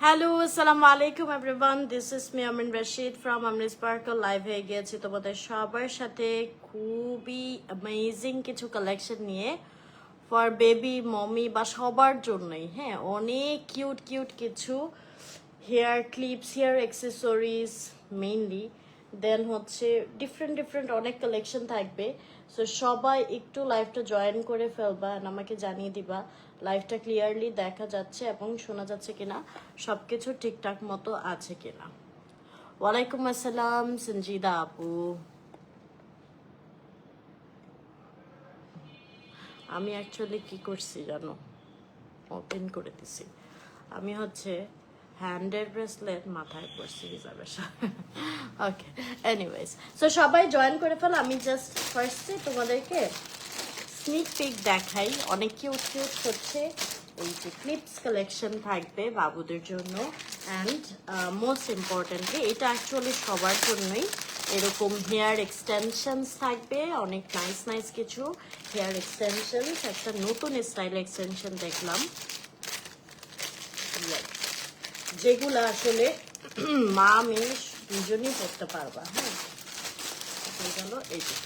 Hello আসসালামু আলাইকুম everyone, this is me Amin Rashid from AMRI sparkle. Live হয়ে গিয়েছি তোমাদের সবার সাথে খুবই অ্যামেজিং কিছু কালেকশন নিয়ে ফর বেবি মমি বা সবার জন্যই। হ্যাঁ, অনেক কিউট কিউট কিছু hair clips, hair accessories mainly, then হচ্ছে ডিফারেন্ট ডিফারেন্ট অনেক কালেকশন থাকবে। সো সবাই একটু লাইভটা জয়েন করে ফেলবা আর আমাকে জানিয়ে দিবা লাইভটা ক্লিয়ারলি দেখা যাচ্ছে এবং শোনা যাচ্ছে কিনা, সব কিছু ঠিকঠাক মতো আছে কিনা। ওয়ালাইকুম আসসালাম সঞ্জিদা আপু। আমি অ্যাকচুয়ালি কি করছি জানো, ওপেন করে দিছি। আমি হচ্ছে হ্যান্ডের ব্রেসলেট মাথায় পরছি হিসাবে। ওকে, এনিওয়েজ, সো সবাই জয়েন করে ফেল। আমি জাস্ট ফার্স্টে তোমাদেরকে স্নিক পিক দেখাই। অনেক কিউট কিউট হচ্ছে এই যে ক্লিপস কালেকশন থাকবে বাবুদের জন্য। অ্যান্ড মোস্ট ইম্পর্টেন্টলি এটা অ্যাকচুয়ালি সবার জন্যই। এরকম হেয়ার এক্সটেনশনস থাকবে, অনেক নাইস নাইস কিছু হেয়ার এক্সটেনশনস। একটা নতুন স্টাইল এক্সটেনশন দেখলাম, যেগুলো আসলে মা মেয়ে দুজনই করতে পারবা। হ্যাঁ, গেল এই যে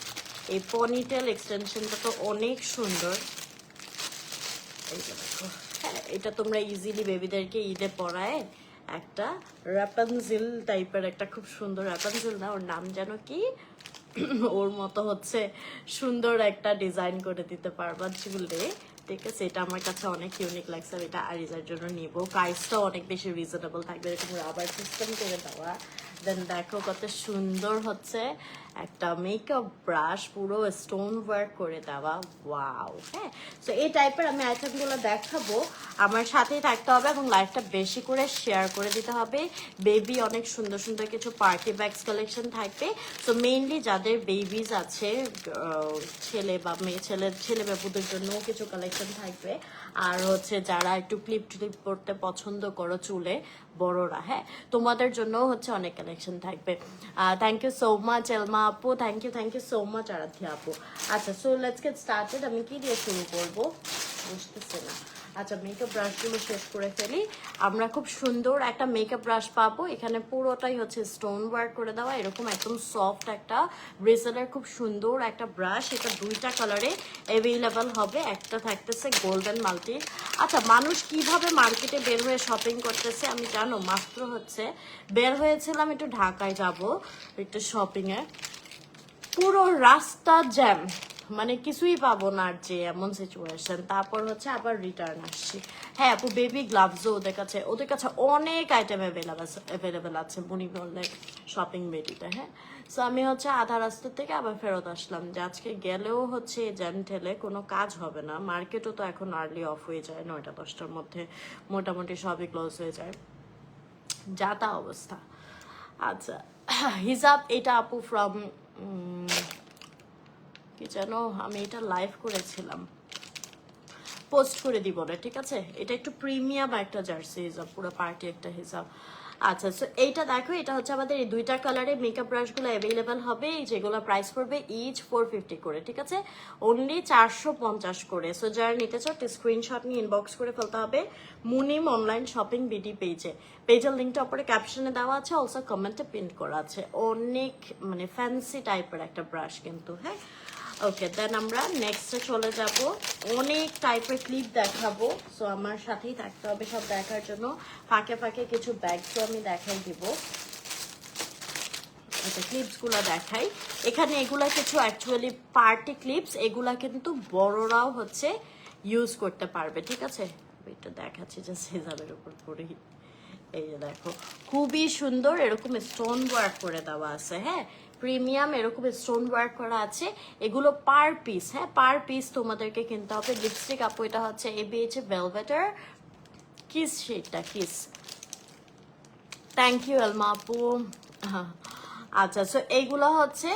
এই পনিটেল এক্সটেনশনটা তো অনেক সুন্দর। এই যে দেখো, হ্যাঁ, এটা তোমরা ইজিলি বেবিদেরকে ঈদে পরায় একটা র্যাপানজিল টাইপের একটা খুব সুন্দর, র্যাপানজিল না, ওর নাম যেন কি, ওর মতো হচ্ছে সুন্দর একটা ডিজাইন করে দিতে পারবা চুলে। ঠিক আছে, এটা আমার কাছে অনেক ইউনিক লাগছে। এটা আরিজার জন্য নিব। প্রাইসটাও অনেক বেশি রিজনেবল থাকবে, এরকম রাবার সিস্টেম করে দেওয়া। দেন দেখো কত সুন্দর হচ্ছে একটা মেকআপ ব্রাশ, পুরো স্টোন ওয়ার্ক করে দেওয়া। ওয়াও, হ্যাঁ। সো এই টাইপের আমি আইটেমগুলো দেখাবো, আমার সাথেই থাকতে হবে এবং লাইফটা বেশি করে শেয়ার করে দিতে হবে। বেবি অনেক সুন্দর সুন্দর কিছু পার্টি ব্যাগস কালেকশন থাকবে। সো মেইনলি যাদের বেবিজ আছে, ছেলে বা মেয়ে, ছেলে বাবুদের জন্য কিছু কালেকশন থাকবে। আর হচ্ছে যারা একটু ক্লিপ টিপ করতে পছন্দ করো চুলে, বড়রা, হ্যাঁ, তোমাদের জন্য হচ্ছে অনেক কালেকশন থাকবে। থ্যাংক ইউ সো মাচ এলমা আপু, থ্যাংক ইউ সো মাচ আরাধ্যা আপু। আচ্ছা, সো লেটস গেট স্টার্টেড। আমি কি দিয়ে শুরু করবো বুঝতেছি না। আচ্ছা, মেকআপ ব্রাশগুলো শেষ করে ফেলি। আমরা খুব সুন্দর একটা মেকআপ ব্রাশ পাবো, এখানে পুরোটাই হচ্ছে স্টোন ওয়ার্ক করে দেওয়া, এরকম একদম সফট একটা ব্রেসেলের খুব সুন্দর একটা ব্রাশ। এটা দুইটা কালারে অ্যাভেলেবল হবে, একটা থাকতেছে গোল্ডেন মাল্টি। আচ্ছা, মানুষ কিভাবে মার্কেটে বের হয়ে শপিং করতেছে আমি জানো, মাত্র হচ্ছে বের হয়েছিলাম একটু ঢাকায় যাব একটু শপিংয়ে, পুরো রাস্তা জ্যাম, মানে কিছুই পাবো না আর যে এমন সিচুয়েশন। তারপর হচ্ছে আবার রিটার্ন আসছি। হ্যাঁ আপু, বেবি গ্লাভসও ওদের কাছে অনেক আইটেম অ্যাভেলেবেল আছে মনিবলের শপিং বেডিতে। হ্যাঁ, সো আমি হচ্ছে আধা রাস্তা থেকে আবার ফেরত আসলাম, যে আজকে গেলেও হচ্ছে জ্যাম ঠেলে কোনো কাজ হবে না। মার্কেটও তো এখন আর্লি অফ হয়ে যায়, 9টা-10টার মধ্যে মোটামুটি সবই ক্লোজ হয়ে যায়, যা তা অবস্থা। আচ্ছা, হিজাব এটা আপু ফ্রম কি যেন, আমি এটা লাইভ করেছিলাম, পোস্ট করে দিব না, ঠিক আছে। এটা একটু প্রিমিয়াম একটা জার্সি হিজাব, পুরো পার্টি একটা হিজাব। আচ্ছা, সো এইটা দেখো, এটা হচ্ছে আমাদের এই দুইটা কালারে মেকআপ ব্রাশগুলো অ্যাভেলেবেল হবে, যেগুলো প্রাইস পড়বে ইচ 450 করে, ঠিক আছে, অনলি 450 করে। সো যারা নিতে চাও স্ক্রিনশট নিয়ে ইনবক্স করে ফেলতে হবে মুনিম অনলাইন শপিং বিডি পেজের লিঙ্কটা উপরে ক্যাপশনে দেওয়া আছে, অলসো কমেন্টে পিন করা আছে। অনেক মানে ফ্যান্সি টাইপের একটা ব্রাশ কিন্তু, হ্যাঁ। ওকে, দেন আমরা নেক্সটে চলে যাব, অনেক টাইপের ক্লিপ দেখাবো। সো আমার সাথেই থাকতে হবে সব দেখার জন্য। ফাঁকে ফাঁকে কিছু ব্যাগসও আমি দেখাই দিব। আচ্ছা, ক্লিপসগুলো দেখাই। এখানে এগুলা কিছু অ্যাকচুয়ালি পার্টি ক্লিপস, এগুলা কিন্তু বড়রাও হচ্ছে ইউজ করতে পারবে, ঠিক আছে। এটা দেখাচ্ছি জাস্ট হিজাবের উপর পরেই। এই যে দেখো, খুবই সুন্দর, এরকম স্টোন ওয়ার্ক করে দেওয়া আছে। হ্যাঁ, প্রিমিয়াম এরকম স্টোন ওয়ার্ক করা আছে। এগুলো পার পিস, হ্যাঁ, পার পিস তোমাদেরকে কিনতে হবে। লিপস্টিক আপু এটা হচ্ছে ABH ভেলভেটার কিস শেডটা, কিস। থ্যাংক ইউ এলমা আপু। আচ্ছা, সো এইগুলো হচ্ছে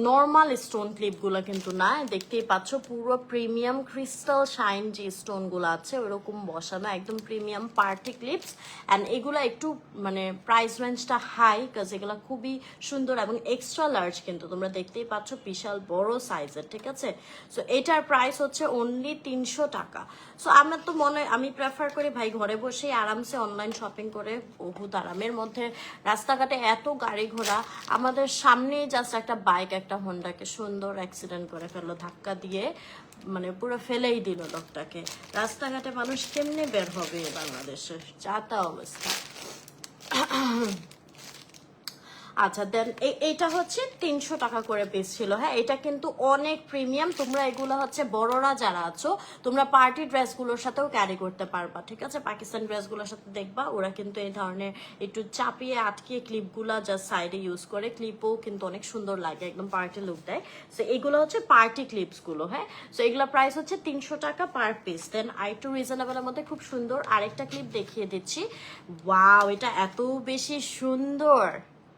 নর্মাল স্টোন ক্লিপগুলো কিন্তু না, দেখতেই পাচ্ছ পুরো প্রিমিয়াম ক্রিস্টাল শাইন যে স্টোনগুলো আছে ওরকম বসানো, একদম প্রিমিয়াম পার্টি ক্লিপস। অ্যান্ড এগুলো একটু মানে প্রাইস রেঞ্জটা হাই, কাজ এগুলো খুবই সুন্দর এবং এক্সট্রা লার্জ, কিন্তু তোমরা দেখতেই পাচ্ছ বিশাল বড় সাইজের, ঠিক আছে। সো এটার প্রাইস হচ্ছে অনলি 300 টাকা। সো আমার তো আমি প্রেফার করি ভাই ঘরে বসেই আরামসে অনলাইন শপিং করে, বহুত আরামের মধ্যে। রাস্তাঘাটে এত গাড়ি ঘোড়া, আমাদের সামনেই জাস্ট একটা বাইক একটা হোন্ডাকে সুন্দর অ্যাক্সিডেন্ট করে ফেললো, ধাক্কা দিয়ে মানে পুরো ফেলেই দিল লোকটাকে। রাস্তাঘাটে মানুষ কেমনে বের হবে বাংলাদেশে, যা তা অবস্থা। আচ্ছা দেন এইটা হচ্ছে 300 টাকা করে পিস ছিল। হ্যাঁ, এটা কিন্তু অনেক প্রিমিয়াম। তোমরা এগুলো হচ্ছে বড়রা যারা আছো তোমরা পার্টি ড্রেসগুলোর সাথেও ক্যারি করতে পারবা, ঠিক আছে। পাকিস্তান ড্রেসগুলোর সাথে দেখবা ওরা কিন্তু এই ধরনের একটু চাপিয়ে আটকিয়ে ক্লিপগুলা জাস্ট সাইডে ইউজ করে, ক্লিপও কিন্তু অনেক সুন্দর লাগে, একদম পার্টি লুক দেয়। সো এগুলো হচ্ছে পার্টি ক্লিপসগুলো। হ্যাঁ, সো এগুলো প্রাইস হচ্ছে 300 টাকা পার পিস। দেন আরেকটু রিজনেবলের মধ্যে খুব সুন্দর আরেকটা ক্লিপ দেখিয়ে দিচ্ছি। ওয়াও, এটা এত বেশি সুন্দর,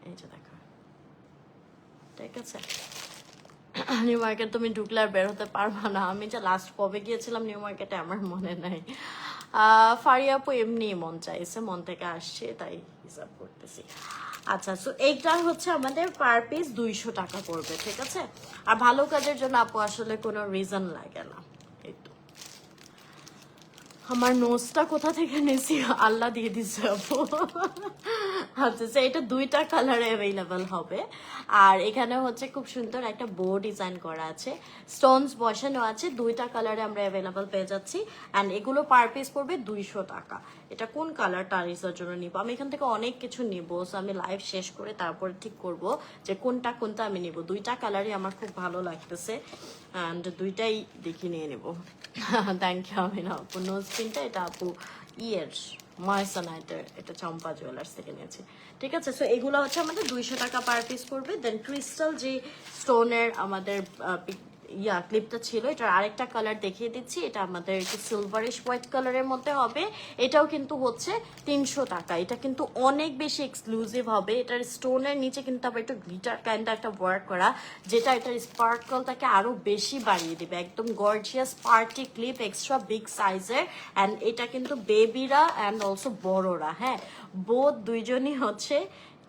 এই যে দেখো, ঠিক আছে। নিউ মার্কেট তুমি ঢুকলে আর বের হতে পারবা না। আমি যে লাস্ট কবে গিয়েছিলাম নিউ মার্কেটে আমার মনে নাই। ফারিয়া আপু এমনি মন চাইছে, মন থেকে আসছে তাই হিসাব করতেছি। আচ্ছা, সো এইটা হচ্ছে আমাদের পার পিস 200 টাকা পড়বে, ঠিক আছে। আর ভালো কাজের জন্য আপু আসলে কোনো রিজন লাগে না। এই তো আমার নোজটা কোথা থেকে নিয়েছি আল্লাহ দিয়ে দিচ্ছে আপু। আচ্ছা, এটা 2টা কালারে অ্যাভেলেবল হবে। আর এখানে হচ্ছে খুব সুন্দর একটা বো ডিজাইন করা আছে, স্টোনস বসানো আছে, 2টা কালারে আমরা অ্যাভেলেবল পেয়ে যাচ্ছি। অ্যান্ড এগুলো পার পিস পড়বে 200 টাকা। এটা কোন কালারটা আরিসার জন্য নিব, আমি এখান থেকে অনেক কিছু নিব। সো আমি লাইভ শেষ করে তারপরে ঠিক করব যে কোনটা আমি নিব। 2টা কালারই আমার খুব ভালো লাগতেছে অ্যান্ড 2টাই দেখে নিয়ে নেব। Thank you. আমি না আপু নোজ পিনটা এটা আপু ইয়ের ময়সানাইটের, এটা চম্পা জুয়েলার্স থেকে নিয়েছি, ঠিক আছে। সো এগুলো হচ্ছে আমাদের 200 টাকা পার পিস পড়বে। দেন ক্রিস্টাল যে স্টোনের আমাদের ক্লিপটা ছিল, এটার আরেকটা কালার দেখিয়ে দিচ্ছি। এটা আমাদের একটু সিলভারিশ হোয়াইট কালারের মধ্যে হবে। এটাও কিন্তু হচ্ছে 300 টাকা। এটা কিন্তু অনেক বেশি এক্সক্লুসিভ হবে। এটার স্টোনের নিচে কিন্তু আবার একটু গ্লিটার কাইন্ড একটা ওয়ার্ক করা, যেটা এটার স্পার্কলটাকে আরো বেশি বাড়িয়ে দিবে। একদম gorgeous party clip, extra big সাইজের। অ্যান্ড এটা কিন্তু বেবিরা অ্যান্ড অলসো বড়রা, হ্যাঁ, বোথ দুইজনই হচ্ছে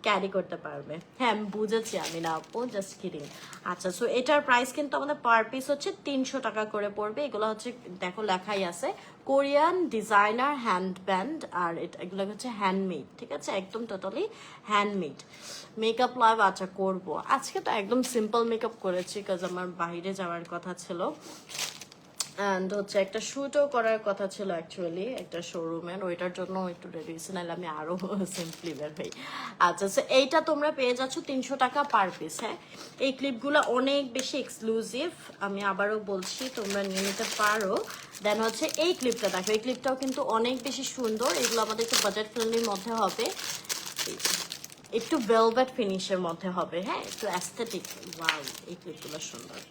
ক্যারি করতে পারবে। হ্যাঁ, আমি বুঝেছি, আমি না আপু, জাস্ট কিডিং। আচ্ছা, সো এটার প্রাইস কিন্তু আমাদের পার পিস হচ্ছে 300 টাকা করে পড়বে। এগুলো হচ্ছে দেখো লেখাই আছে কোরিয়ান ডিজাইনার হ্যান্ড ব্যান্ড, আর এগুলো হচ্ছে হ্যান্ডমেড, ঠিক আছে, একদম টোটালি হ্যান্ডমেড। মেকআপ লাইভ আচ্ছা করবো আজকে, তো একদম সিম্পল মেকআপ করেছি কাজ আমার বাইরে যাওয়ার কথা ছিল। অ্যান্ড হচ্ছে একটা শ্যুটও করার কথা ছিল অ্যাকচুয়ালি একটা শোরুমের, ওইটার জন্য একটু রেডি হয়েছে, নাহলে আমি আরও সিম্পলি বের হই। আচ্ছা, সো এইটা তোমরা পেয়ে যাচ্ছ 300 টাকা পার পিস। হ্যাঁ, এই ক্লিপগুলো অনেক বেশি এক্সক্লুসিভ, আমি আবারও বলছি তোমরা নিয়ে নিতে পারো। দেন হচ্ছে এই ক্লিপটা দেখো, এই ক্লিপটাও কিন্তু অনেক বেশি সুন্দর। এগুলো আমাদের একটু বাজেট ফ্রেন্ডলির মধ্যে হবে, একটু ভেলভেট ফিনিশের মধ্যে হবে। হ্যাঁ, একটু অ্যাস্থেটিক। ওয়াও, এই ক্লিপগুলো সুন্দর,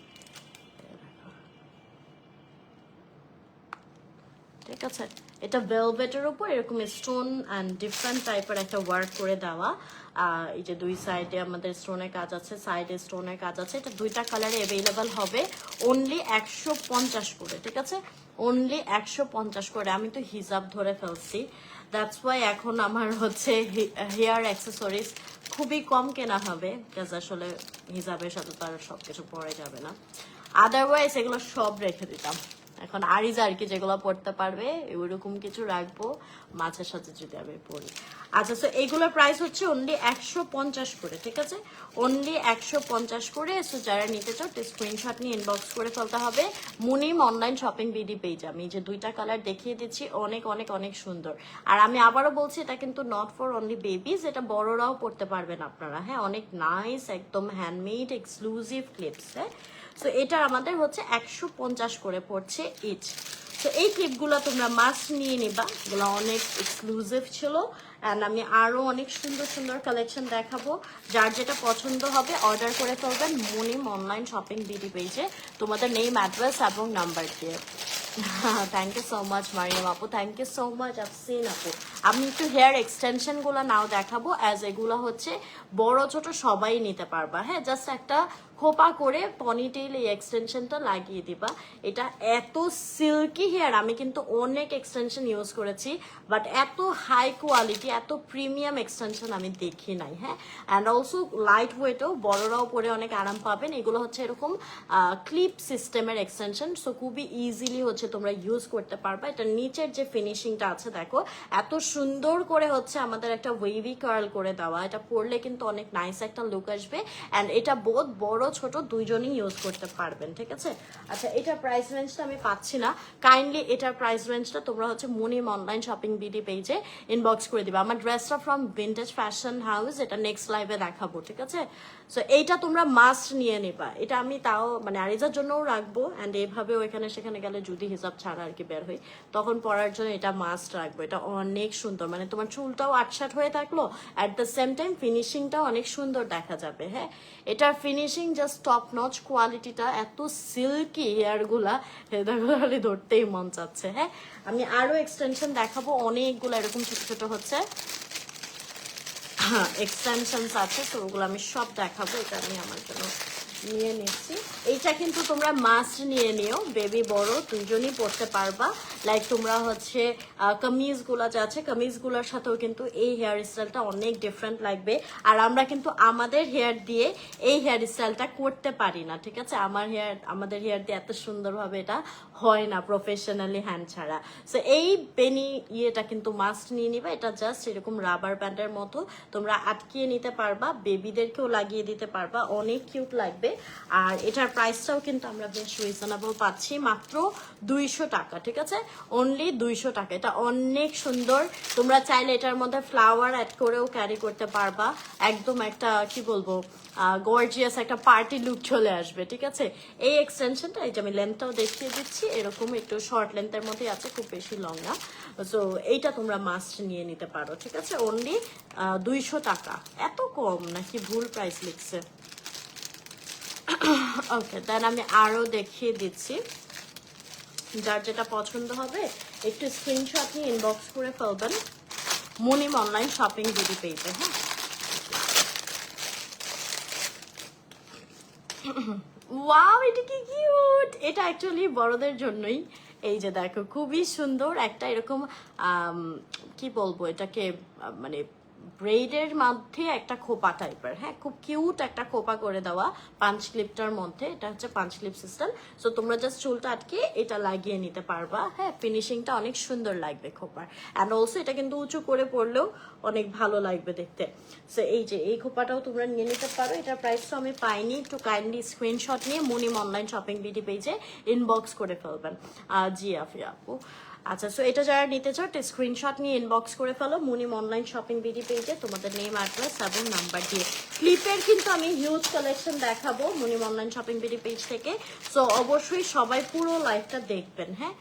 ঠিক আছে। এটা ভেলভেটের উপর এরকম স্টোন অ্যান্ড ডিফারেন্ট টাইপের একটা ওয়ার্ক করে দেওয়া। এই যে দুই সাইডে আমাদের স্টোনের কাজ আছে, সাইডে স্টোনের কাজ আছে। এটা 2টা কালারে অ্যাভেলেবল হবে, অনলি 150 করে, ঠিক আছে, অনলি 150 করে। আমি তো হিসাব ধরে ফেলছি, দ্যাটস ওয়াই এখন আমার হচ্ছে হেয়ার অ্যাক্সেসরিজ খুবই কম কেনা হবে, কাজ আসলে হিসাবের সাথে তো আর সবকিছু পরে যাবে না। আদারওয়াইজ এগুলো সব রেখে দিতাম। এখন আরিজা আর কি যেগুলো পড়তে পারবে ওইরকম কিছু রাখবো মাছের সাথে যদি আমি পড়ি। আচ্ছা, সো এইগুলোর প্রাইস হচ্ছে অনলি 150 করে, ঠিক আছে, অনলি 150 করে। সো যারা নিতে চাও স্ক্রিনশট নিয়ে ইনবক্স করে ফেলতে হবে Munim online shopping BD page. আমি যে 2টা কালার দেখিয়ে দিচ্ছি, অনেক অনেক অনেক সুন্দর। আর আমি আবারও বলছি এটা কিন্তু নট ফর অনলি বেবিজ, এটা বড়রাও পড়তে পারবেন আপনারা। হ্যাঁ, অনেক নাইস, একদম হ্যান্ডমেড এক্সক্লুসিভ ক্লিপস। হ্যাঁ, সো এটা আমাদের হচ্ছে 150 করে পড়ছে ইচ। তো এই ক্লিপগুলো তোমরা মাস্ট নিয়ে নিবা, এগুলো অনেক এক্সক্লুসিভ ছিল অ্যান্ড আমি আরো অনেক সুন্দর সুন্দর কালেকশন দেখাবো। যার যেটা পছন্দ হবে অর্ডার করে ফেলবেন মুনিম অনলাইন শপিং বিডি পেজে তোমাদের নেম, অ্যাড্রেস এবং নাম্বার দিয়ে। Thank you so much Mariam আপু, thank you so much Afsin আপু। আমি একটু হেয়ার এক্সটেনশন গুলো নাও দেখাবো, অ্যাজ এগুলো হচ্ছে বড় ছোট সবাই নিতে পারবা। হ্যাঁ, জাস্ট একটা খোপা করে পনিটেইল এই এক্সটেনশনটা লাগিয়ে দিবা। এটা এত সিল্কি হেয়ার, আমি কিন্তু অনেক এক্সটেনশন ইউজ করেছি, বাট এত হাই কোয়ালিটি এত প্রিমিয়াম এক্সটেনশন আমি দেখি নাই। হ্যাঁ, অ্যান্ড অলসো লাইট ওয়েটও, বড়রাও পরে অনেক আরাম পাবেন। এগুলো হচ্ছে এরকম ক্লিপ সিস্টেমের এক্সটেনশন, সো খুবই ইজিলি হচ্ছে তোমরা ইউজ করতে পারবা। এটা নিচের যে ফিনিশিংটা আছে দেখো, এত সুন্দর করে হচ্ছে আমাদের একটা ওয়েভি কার্ল করে দেওয়া। এটা পরলে কিন্তু অনেক নাইস একটা লুক আসবে, অ্যান্ড এটা বোধ বড় ছোট দুইজনই ইউজ করতে পারবেন। ঠিক আছে, আচ্ছা এটার প্রাইস রেঞ্জটা আমি পাচ্ছি না, কাইন্ডলি এটার প্রাইস রেঞ্জটা তোমরা হচ্ছে মুনিম অনলাইন শপিং বিডি পেজে ইনবক্স করে দিবা। আমার ড্রেসটা ফ্রম ভিন্টেজ ফ্যাশন হাউস, এটা নেক্সট লাইভে দেখাবো। ঠিক আছে, সো এইটা তোমরা মাস্ট নিয়ে নিবা। এটা আমি তাও মানে আরিজার জন্যও রাখবো, অ্যান্ড এভাবেও এখানে সেখানে গেলে যদি হিসাব ছাড়া আর কি বের হই তখন পরার জন্য এটা মাস্ট রাখবো। এটা অনেক সুন্দর, মানে তোমার চুলটাও আটসাট হয়ে থাকলো, অ্যাট দ্য সেম টাইম ফিনিশিংটাও অনেক সুন্দর দেখা যাবে। হ্যাঁ, এটার ফিনিশিং জাস্ট টপ নচ, কোয়ালিটিটা এত সিল্কি, হেয়ারগুলা হেয়ারগুলো ধরতেই মন চাচ্ছে। হ্যাঁ, আমি আরো এক্সটেনশন দেখাবো, অনেকগুলো এরকম ছোট ছোট হচ্ছে এক্সটেনশনস আছে, তো ওগুলো আমি সব দেখাবো। এটা আমি আমার জন্য নিয়ে নিচ্ছি। এইটা কিন্তু তোমরা মাস্ট নিয়ে নিও, বেবি বড় দুইজনই পরতে পারবা। লাইক তোমরা হচ্ছে কামিজগুলো যা আছে, কামিজগুলোর সাথেও কিন্তু এই হেয়ার স্টাইলটা অনেক ডিফারেন্ট লাগবে। আর আমরা কিন্তু আমাদের হেয়ার দিয়ে এই হেয়ার স্টাইলটা করতে পারি না। ঠিক আছে, আমাদের হেয়ার দিয়ে এত সুন্দরভাবে এটা হয় না প্রফেশনালি হ্যান্ড ছাড়া। সো এই বেনি ইয়েটা কিন্তু মাস্ট নিয়ে নিবা। এটা জাস্ট এরকম রাবার ব্যান্ডের মতো, তোমরা আটকিয়ে নিতে পারবা, বেবিদেরকেও লাগিয়ে দিতে পারবা, অনেক কিউট লাগবে। আর এটার প্রাইসটাও কিন্তু আমরা বেশ রিজনেবল পাচ্ছি, মাত্র 200 টাকা। ঠিক আছে, অনলি 200 টাকা। এটা অনেক সুন্দর, তোমরা চাইলে এটার মধ্যে ফ্লাওয়ার অ্যাড করেও ক্যারি করতে পারবা। একদম একটা কি বলবো গর্জিয়াস একটা পার্টি লুক চলে আসবে। ঠিক আছে, এই এক্সটেনশনটা, এই যে আমি লেন্থটাও দেখিয়ে দিচ্ছি, এরকম একটু শর্ট লেন্থের মধ্যে আছে, খুব বেশি লং না। সো এইটা তোমরা মাস্ট নিয়ে নিতে পারো। ঠিক আছে, অনলি 200 টাকা। এত কম নাকি ভুল প্রাইস লিখছে? ওকে, দেন আমি আরো দেখিয়ে দিচ্ছি। যার যেটা পছন্দ হবে একটু স্ক্রিনশট নিয়ে ইনবক্স করে ফেলবেন মুনিম অনলাইন শপিং বিডি পেজে। হ্যাঁ, ওয়াও, এটা কি কিউট! এটা অ্যাকচুয়ালি বড়দের জন্যই। এই যে দেখো, খুবই সুন্দর একটা এরকম কি বলবো এটাকে, মানে ব্রেডের মধ্যে একটা খোপা টাইপের। হ্যাঁ, খুব কিউট একটা খোপা করে দেওয়া পাঞ্চ ক্লিপটার মধ্যে। এটা হচ্ছে পাঞ্চ ক্লিপ সিস্টেম, সো তোমরা জাস্ট চুলটা আটকে এটা লাগিয়ে নিতে পারবা। হ্যাঁ, ফিনিশিংটা অনেক সুন্দর লাগবে খোপার, অ্যান্ড অলসো এটা কিন্তু উঁচু করে পরলেও অনেক ভালো লাগবে দেখতে। সো এই যে এই খোপাটাও তোমরা নিয়ে নিতে পারো। এটার প্রাইসটা আমি পাইনি, একটু কাইন্ডলি স্ক্রিনশট নিয়ে মুনিম অনলাইন শপিং বিডি পেজে ইনবক্স করে ফেলবেন। জি আফিয়া আপু। আচ্ছা, সো এটা যারা নিতে চাও স্ক্রিনশট নিয়ে ইনবক্স করে ফেলো মুনিম অনলাইন শপিং বিডি পেজে তোমাদের নেম, অ্যাড্রেস এবং নাম্বার দিয়ে। ক্লিপের কিন্তু আমি হিউজ কালেকশন দেখাবো Munim online shopping BD page থেকে, সো অবশ্যই সবাই পুরো লাইভটা দেখবেন। হ্যাঁ,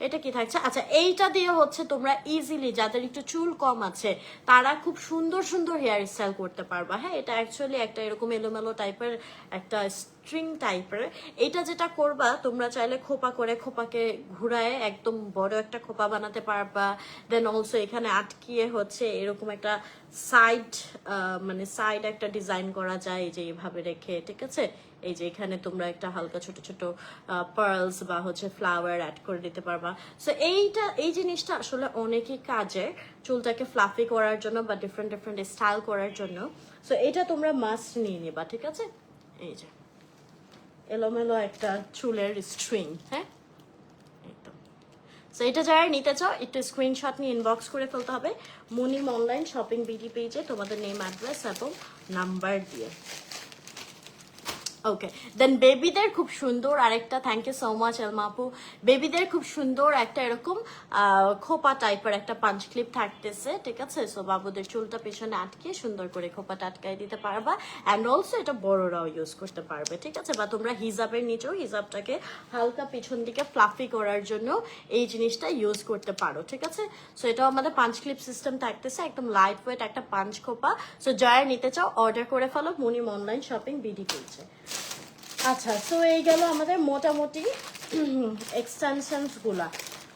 এটা কি থাকছে? আচ্ছা, এইটা দিয়ে হচ্ছে তোমরা ইজিলি, যাদের একটু চুল কম আছে তারা খুব সুন্দর সুন্দর হেয়ার স্টাইল করতে পারবা। হ্যাঁ, এটা অ্যাকচুয়ালি একটা এরকম এলোমেলো টাইপের একটা স্ট্রিং টাইপের। এটা যেটা করবা তোমরা চাইলে খোপা করে খোপাকে ঘুরায় একদম বড় একটা খোপা বানাতে পারবা। দেন অলসো এখানে আটকিয়ে হচ্ছে এরকম একটা সাইড, মানে সাইড একটা ডিজাইন করা যায়, এই যে এইভাবে রেখে। ঠিক আছে, এই যে এখানে তোমরা একটা হালকা ছোট ছোট পার্লস বা হচ্ছে ফ্লাওয়ার অ্যাড করে দিতে পারবা। সো এই জিনিসটা আসলে অনেকই কাজে চুলটাকে ফ্লাফি করার জন্য বা ডিফারেন্ট ডিফারেন্ট স্টাইল করার জন্য। সো এটা তোমরা মাস্ট নিয়ে নিবা। ঠিক আছে, এই যে এলোমেলো একটা চুলের স্ট্রিং। হ্যাঁ, সো এটা যারা নিতে চাও একটু স্ক্রিনশট নিয়ে ইনবক্স করে ফেলতে হবে মুনিম অনলাইন শপিং বিডি পেজে তোমাদের নেম, অ্যাড্রেস এবং নাম্বার দিয়ে। ওকে, দেন বেবিদের খুব সুন্দর আরেকটা, থ্যাংক ইউ সো মাচ এলমা আপু। বেবিদের খুব সুন্দর একটা এরকম খোপা টাইপের একটা পাঞ্চ ক্লিপ থাকতেছে, ঠিক আছে। সো বাবুদের চুলটা পেছনে আটকে সুন্দর করে খোপাটা আটকাই দিতে পারবা, অ্যান্ড অলসো এটা বড়রাও ইউজ করতে পারবে, ঠিক আছে। বা তোমরা হিজাবের নিচেও হিজাবটাকে হালকা পিছন দিকে ফ্লাফি করার জন্য এই জিনিসটা ইউজ করতে পারো, ঠিক আছে। সো এটাও আমাদের পাঞ্চ ক্লিপ সিস্টেম থাকতেছে, একদম লাইট ওয়েট একটা পাঞ্চ খোপা। সো যারা নিতে চাও অর্ডার করে ফেলো মুনিম অনলাইন শপিং বিডি পেজে। আচ্ছা, সো এই গেল আমাদের মোটামুটি এক্সটেনশনস গুলা।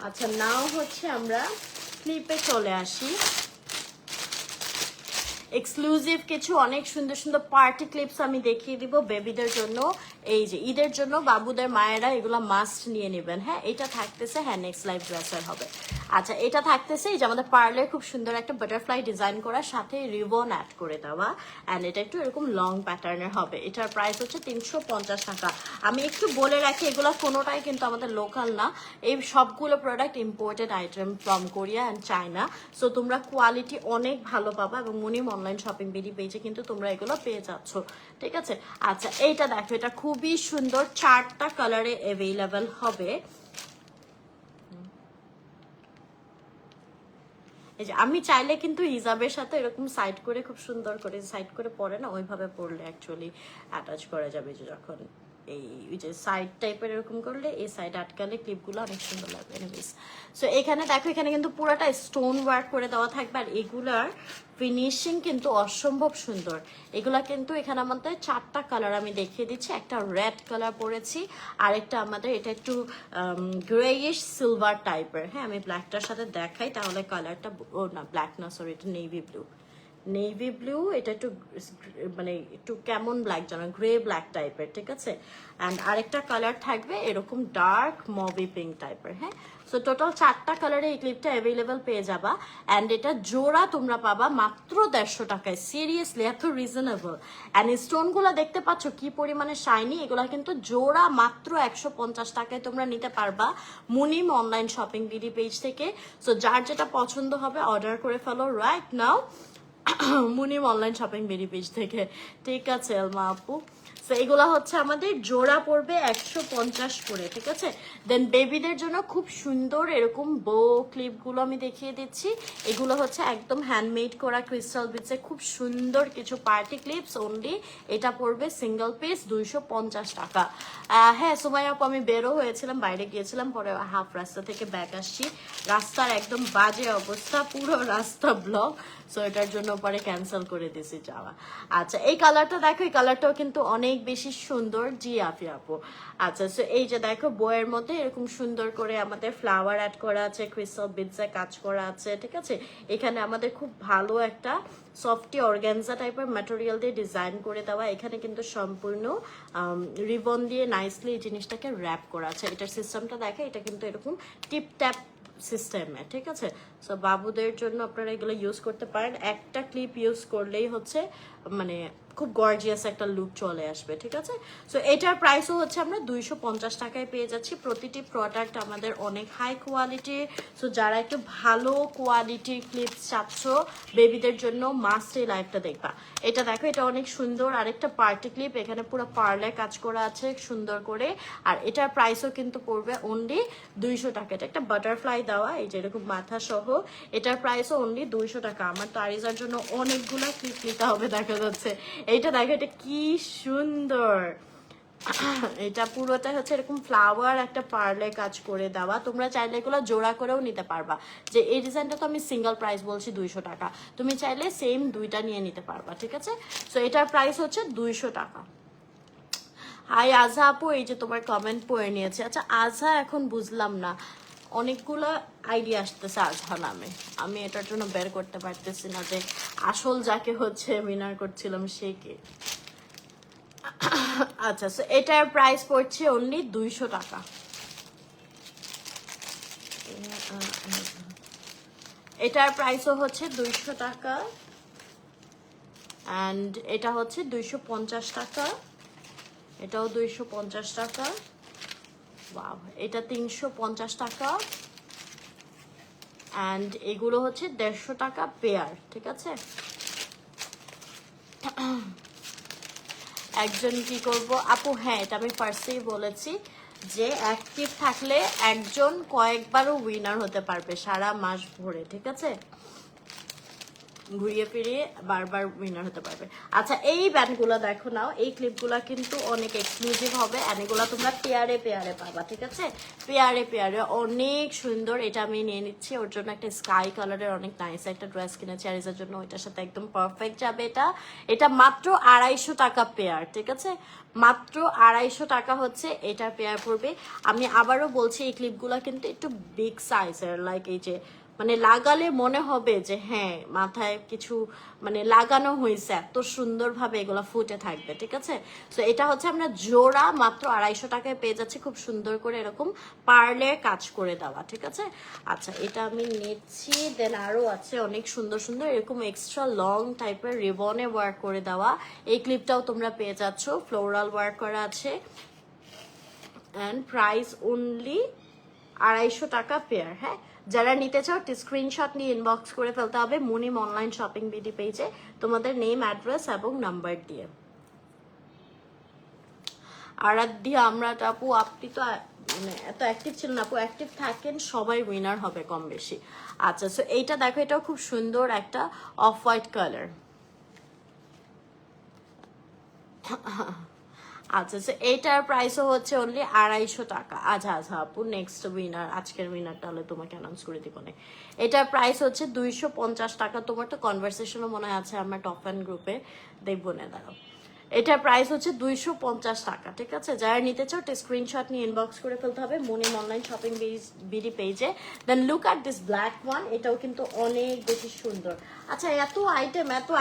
আচ্ছা, নাও হচ্ছে আমরা ক্লিপে চলে আসি। এক্সক্লুসিভ কিছু অনেক সুন্দর সুন্দর পার্টি ক্লিপস আমি দেখিয়ে দিব বেবিদের জন্য। এই যে ঈদের জন্য বাবুদের মায়েরা এগুলো মাস্ট নিয়ে নেবেন। হ্যাঁ, এটা থাকতেছে, হ্যাঁ নেক্সট লাইভ ড্রেসের হবে। আচ্ছা, এটা থাকতেছে এই যে আমাদের পার্লের খুব সুন্দর একটা বাটারফ্লাই ডিজাইন করা, সাথে রিবন অ্যাড করে দেওয়া, অ্যান্ড এটা একটু এরকম লং প্যাটার্নের হবে। এটার প্রাইস হচ্ছে 350 টাকা। আমি একটু বলে রাখি, এগুলো কোনোটাই কিন্তু আমাদের লোকাল না, এই সবগুলো product imported item from Korea and China. So তোমরা কোয়ালিটি অনেক ভালো পাবা, এবং মুনিম অনলাইন শপিং বিডি পেজে কিন্তু তোমরা এগুলো পেয়ে যাচ্ছ, ঠিক আছে। আচ্ছা, এইটা দেখো, এটা খুবই সুন্দর, 4টা কালারে অ্যাভেলেবেল হবে। এই যে আমি চাইলে কিন্তু হিজাবের সাথে এরকম সাইড করে খুব সুন্দর করে সাইড করে পরে না, ওইভাবে পরলে অ্যাকচুয়ালি অ্যাটাচ করা যাবে। যে যখন এই যে সাইড টাইপের এরকম করলে এই সাইড আটকালে ক্লিপগুলো অনেক সুন্দর লাগবে। এনিওয়েজ, সো এখানে দেখো, এখানে কিন্তু পুরোটা স্টোন ওয়ার্ক করে দেওয়া থাকবে, আর এগুলার ফিনিশিং কিন্তু অসম্ভব সুন্দর। এগুলা কিন্তু এখানে আমাদের 4টা কালার আমি দেখিয়ে দিচ্ছি। একটা রেড কালার পরেছি, আরেকটা আমাদের এটা একটু গ্রেইশ সিলভার টাইপের। হ্যাঁ, আমি ব্ল্যাকটার সাথে দেখাই তাহলে কালারটা, ও না ব্ল্যাক না, সরি, এটা নেভি ব্লু। নেভি ব্লু, এটা একটু মানে একটু কেমন ব্ল্যাক জানো, গ্রে ব্ল্যাক টাইপের, ঠিক আছে। অ্যান্ড আরেকটা কালার থাকবে এরকম ডার্ক মবি পিঙ্ক টাইপের। হ্যাঁ, সো টোটাল 4টা কালারে এই ক্লিপটা অ্যাভেলেবেল পেয়ে যাবা, অ্যান্ড এটা জোড়া তোমরা পাবা মাত্র 150 টাকায়। সিরিয়াসলি এত রিজনেবল, অ্যান্ড স্টোনগুলো দেখতে পাচ্ছ কি পরিমাণে শাইনি। এগুলো কিন্তু জোড়া মাত্র 150 টাকায় তোমরা নিতে পারবা Munim online shopping BD page থেকে। সো যার যেটা পছন্দ হবে অর্ডার করে ফেলো right now Munim online shopping BD page থেকে, ঠিক আছে এলমা আপু। সো এগুলা হচ্ছে আমাদের জোড়া পড়বে 150 করে, ঠিক আছে। দেন বেবিদের জন্য খুব সুন্দর এরকম বো ক্লিপগুলো আমি দেখিয়ে দিচ্ছি। এগুলো হচ্ছে একদম হ্যান্ডমেড করা ক্রিস্টাল বিটসে খুব সুন্দর কিছু পার্টি ক্লিপস অনলি। এটা পড়বে সিঙ্গেল পিস 250 টাকা। হ্যাঁ সুমাইয়া আপু, আমি বেরো হয়েছিলাম, বাইরে গিয়েছিলাম, পরে হাফ রাস্তা থেকে ব্যাক আসছি। রাস্তার একদম বাজে অবস্থা, পুরো রাস্তা ব্লক, সো এটার জন্য পরে ক্যান্সেল করে দিয়েছি যাওয়া। আচ্ছা, এই কালারটা দেখো, এই কালারটাও কিন্তু অনেক বেশি সুন্দর। জি আফি আপু। আচ্ছা, সো এই যে দেখো বইয়ের মধ্যে এরকম সুন্দর করে আমাদের ফ্লাওয়ার অ্যাড করা আছে, ক্রিস্টাল বিটসে কাজ করা আছে, ঠিক আছে। এখানে আমাদের খুব ভালো একটা সফটি অর্গানজা টাইপের ম্যাটেরিয়াল দিয়ে ডিজাইন করে দেওয়া। এখানে কিন্তু সম্পূর্ণ রিবন দিয়ে নাইসলি এই জিনিসটাকে র্যাপ করা আছে। এটার সিস্টেমটা দেখে, এটা কিন্তু এরকম টিপ ট্যাপ সিস্টেমে, ঠিক আছে। সো বাবুদের জন্য আপনারা এগুলো ইউজ করতে পারেন। একটা ক্লিপ ইউজ করলেই হচ্ছে মানে খুব গর্জিয়াস একটা লুক চলে আসবে, ঠিক আছে। সো এটার প্রাইসও হচ্ছে আমরা 250 টাকায় পেয়ে যাচ্ছি। প্রতিটি প্রোডাক্ট আমাদের অনেক হাই কোয়ালিটি। সো যারা একটু ভালো কোয়ালিটির ক্লিপস চাচ্ছ বেবিদের জন্য মাস্ট এই লাইভটা দেখবা। এটা দেখো, এটা অনেক সুন্দর আরেকটা পার্টি ক্লিপ, এখানে পুরো পার্লে কাজ করা আছে সুন্দর করে, আর এটার প্রাইসও কিন্তু পড়বে অনলি 200 টাকা। এটা একটা বাটারফ্লাই দেওয়া, এই যে এরকম মাথা সহ, এটার প্রাইসও অনলি 200 টাকা। আমার তো আরিজার জন্য অনেকগুলো ক্লিপ নিতে হবে দেখা যাচ্ছে। এইটা দেখো, এটা কি সুন্দর, এটা পুরোটা হচ্ছে এরকম ফ্লাওয়ার একটা পার্লে কাজ করে দেওয়া। তোমরা চাইলে এগুলো জোড়া করেও নিতে পারবা। যে এই ডিজাইনটা তো আমি সিঙ্গেল প্রাইস বলছি 200 টাকা, তুমি চাইলে সেম দুইটা নিয়ে নিতে পারবা, ঠিক আছে। সো এটার প্রাইস হচ্ছে 200 টাকা। হাই আজহা আপু, এই যে তোমার কমেন্ট পড়ে নিয়েছে। আচ্ছা আজহা, এখন বুঝলাম না, অনেকগুলো আইডিয়া আসতেছে আজহা নামে, আমি এটার জন্য বের করতে পারতেছি না যে আসল যাকে হচ্ছে মিনার করছিলাম সে কে। আচ্ছা, সো এটার প্রাইস পড়ছে অনলি 200 টাকা। এটার প্রাইসও হচ্ছে 200 টাকা, অ্যান্ড এটা হচ্ছে 250 টাকা, এটাও 250 টাকা, ওয়াও, এটা 350 টাকা, অ্যান্ড এগুলো হচ্ছে 150 টাকা পেয়ার, ঠিক আছে। একজন কি করব আপু, হ্যাঁ এটা আমি ফার্স্টেই বলেছি যে অ্যাক্টিভ থাকলে একজন কয়েকবারও উইনার হতে পারবে সারা মাস ভরে, ঠিক আছে? ঘুরিয়ে ফিরিয়ে বারবার উইনার হতে পারবে। আচ্ছা এই ব্যান্ডগুলো দেখো নাও, এই ক্লিপগুলো কিন্তু অনেক এক্সক্লুসিভ হবে, এন্ড এগুলো তোমরা পেয়ারে পেয়ারে পাবা, ঠিক আছে? পেয়ারে পেয়ারে অনেক সুন্দর। এটা আমি নিয়ে নিচ্ছি, ওর জন্য একটা স্কাই কালারের অনেক নাইস একটা ড্রেস কিনেছি আরিজার জন্য, ওইটার সাথে একদম পারফেক্ট যাবে। এটা এটা মাত্র 250 টাকা পেয়ার, ঠিক আছে? মাত্র 250 টাকা হচ্ছে এটা পেয়ার পড়বে। আমি আবারও বলছি এই ক্লিপগুলো কিন্তু একটু বিগ সাইজের, লাইক এই যে মানে লাগালে মনে হবে যে হ্যাঁ মাথায় কিছু মানে লাগানো হয়েছে, এত সুন্দরভাবে এগুলো ফুটে থাকবে, ঠিক আছে? তো এটা হচ্ছে আমরা জোড়া মাত্র 250 টাকায় পেয়ে যাচ্ছি, খুব সুন্দর করে এরকম পার্লের কাজ করে দেওয়া, ঠিক আছে? আচ্ছা এটা আমি নিচ্ছি। দেন আরো আছে অনেক সুন্দর সুন্দর এরকম এক্সট্রা লং টাইপের রিবনে ওয়ার্ক করে দেওয়া, এই ক্লিপটাও তোমরা পেয়ে যাচ্ছ, ফ্লোরাল ওয়ার্ক করা আছে, অ্যান্ড প্রাইস অনলি 250 টাকা পেয়ার। হ্যাঁ, যারা নিতে চাও স্ক্রিনশট নিয়ে ইনবক্স করে ফেলতে হবে মুনিম অনলাইন শপিং বিডি পেজে তোমাদের নেম, অ্যাড্রেস এবং নাম্বার দিয়ে। আরাধ্যা আমরা আপু, আপনি তো মানে এত অ্যাক্টিভ ছিল না আপু, অ্যাক্টিভ থাকেন সবাই উইনার হবে কম বেশি। আচ্ছা সো এইটা দেখো, এটাও খুব সুন্দর একটা অফ হোয়াইট কালার। আচ্ছা আচ্ছা এইটার প্রাইসও হচ্ছে অনলি 250 টাকা। আচ্ছা আচ্ছা আপু নেক্সট উইনার, আজকের উইনারটা হলে তোমাকে অ্যানাউন্স করে দিব না। এটার প্রাইস হচ্ছে 250 টাকা। তোমার তো কনভারসেশনও মনে আছে আমার টপ ফ্যান গ্রুপে, দেখবো না দাঁড়াও। এটার প্রাইস হচ্ছে 250 টাকা, ঠিক আছে? যারা নিতে চাও স্ক্রিনশট নিয়ে ইনবক্স করে ফেলতে হবে মুনিম অনলাইন শপিং বিডি পেজে। Then look at this black one, এটাও কিন্তু অনেক বেশি সুন্দর। আচ্ছা এত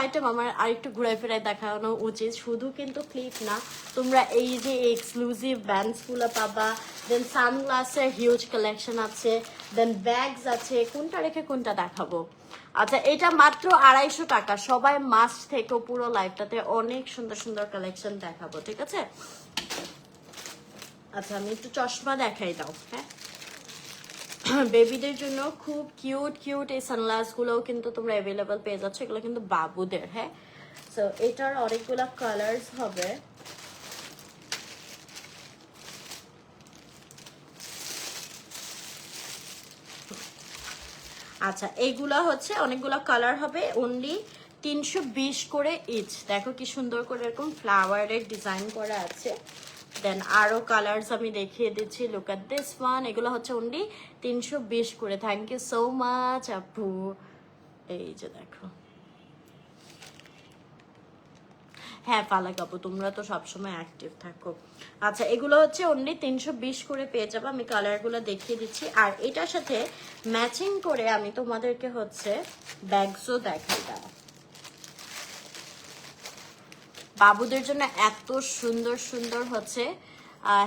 আইটেম আমার আরেকটু ঘুরাই ফেরাই দেখানো উচিত, শুধু কিন্তু ক্লিপ না, তোমরা এই যে এক্সক্লুসিভ ব্যান্ডসগুলো পাবা, দেন সানগ্লাসের হিউজ কালেকশন আছে, দেন ব্যাগস আছে, কোনটা রেখে কোনটা দেখাবো। আচ্ছা এটা মাত্র 250 টাকা, সবাই মাস্ট থেকে পুরো লাইফটাতে অনেক সুন্দর সুন্দর কালেকশন দেখাবো, ঠিক আছে? আচ্ছা আমি একটু চশমা দেখাই দাও। হ্যাঁ, বেবিদের জন্য খুব কিউট কিউট এই সানগ্লাস গুলোও কিন্তু তোমরা অ্যাভেলেবল পেয়ে যাচ্ছ, এগুলো কিন্তু বাবুদের। হ্যাঁ, সো এটার অনেকগুলো কালার্স হবে। আচ্ছা এইগুলা হচ্ছে অনেকগুলো কালার হবে, অনলি 320 করে ইচ। দেখো কি সুন্দর করে এরকম ফ্লাওয়ারের ডিজাইন করা আছে। দেন আরো কালার্স আমি দেখিয়ে দিচ্ছি, লুক এট দিস ওয়ান, এগুলো হচ্ছে অনলি 320 করে। থ্যাংক ইউ সো মাচ আপু। এই যে দেখো, হ্যাঁ ফালাক আপু তোমরা তো সবসময় অ্যাক্টিভ থাকো। আচ্ছা এগুলো হচ্ছে অনলি 320 করে পেয়ে যাবো, আমি কালারগুলো দেখিয়ে দিচ্ছি। আর এটার সাথে ম্যাচিং করে আমি তোমাদেরকে হচ্ছে ব্যাগসও দেখাই দাও। বাবুদের জন্য এত সুন্দর সুন্দর হচ্ছে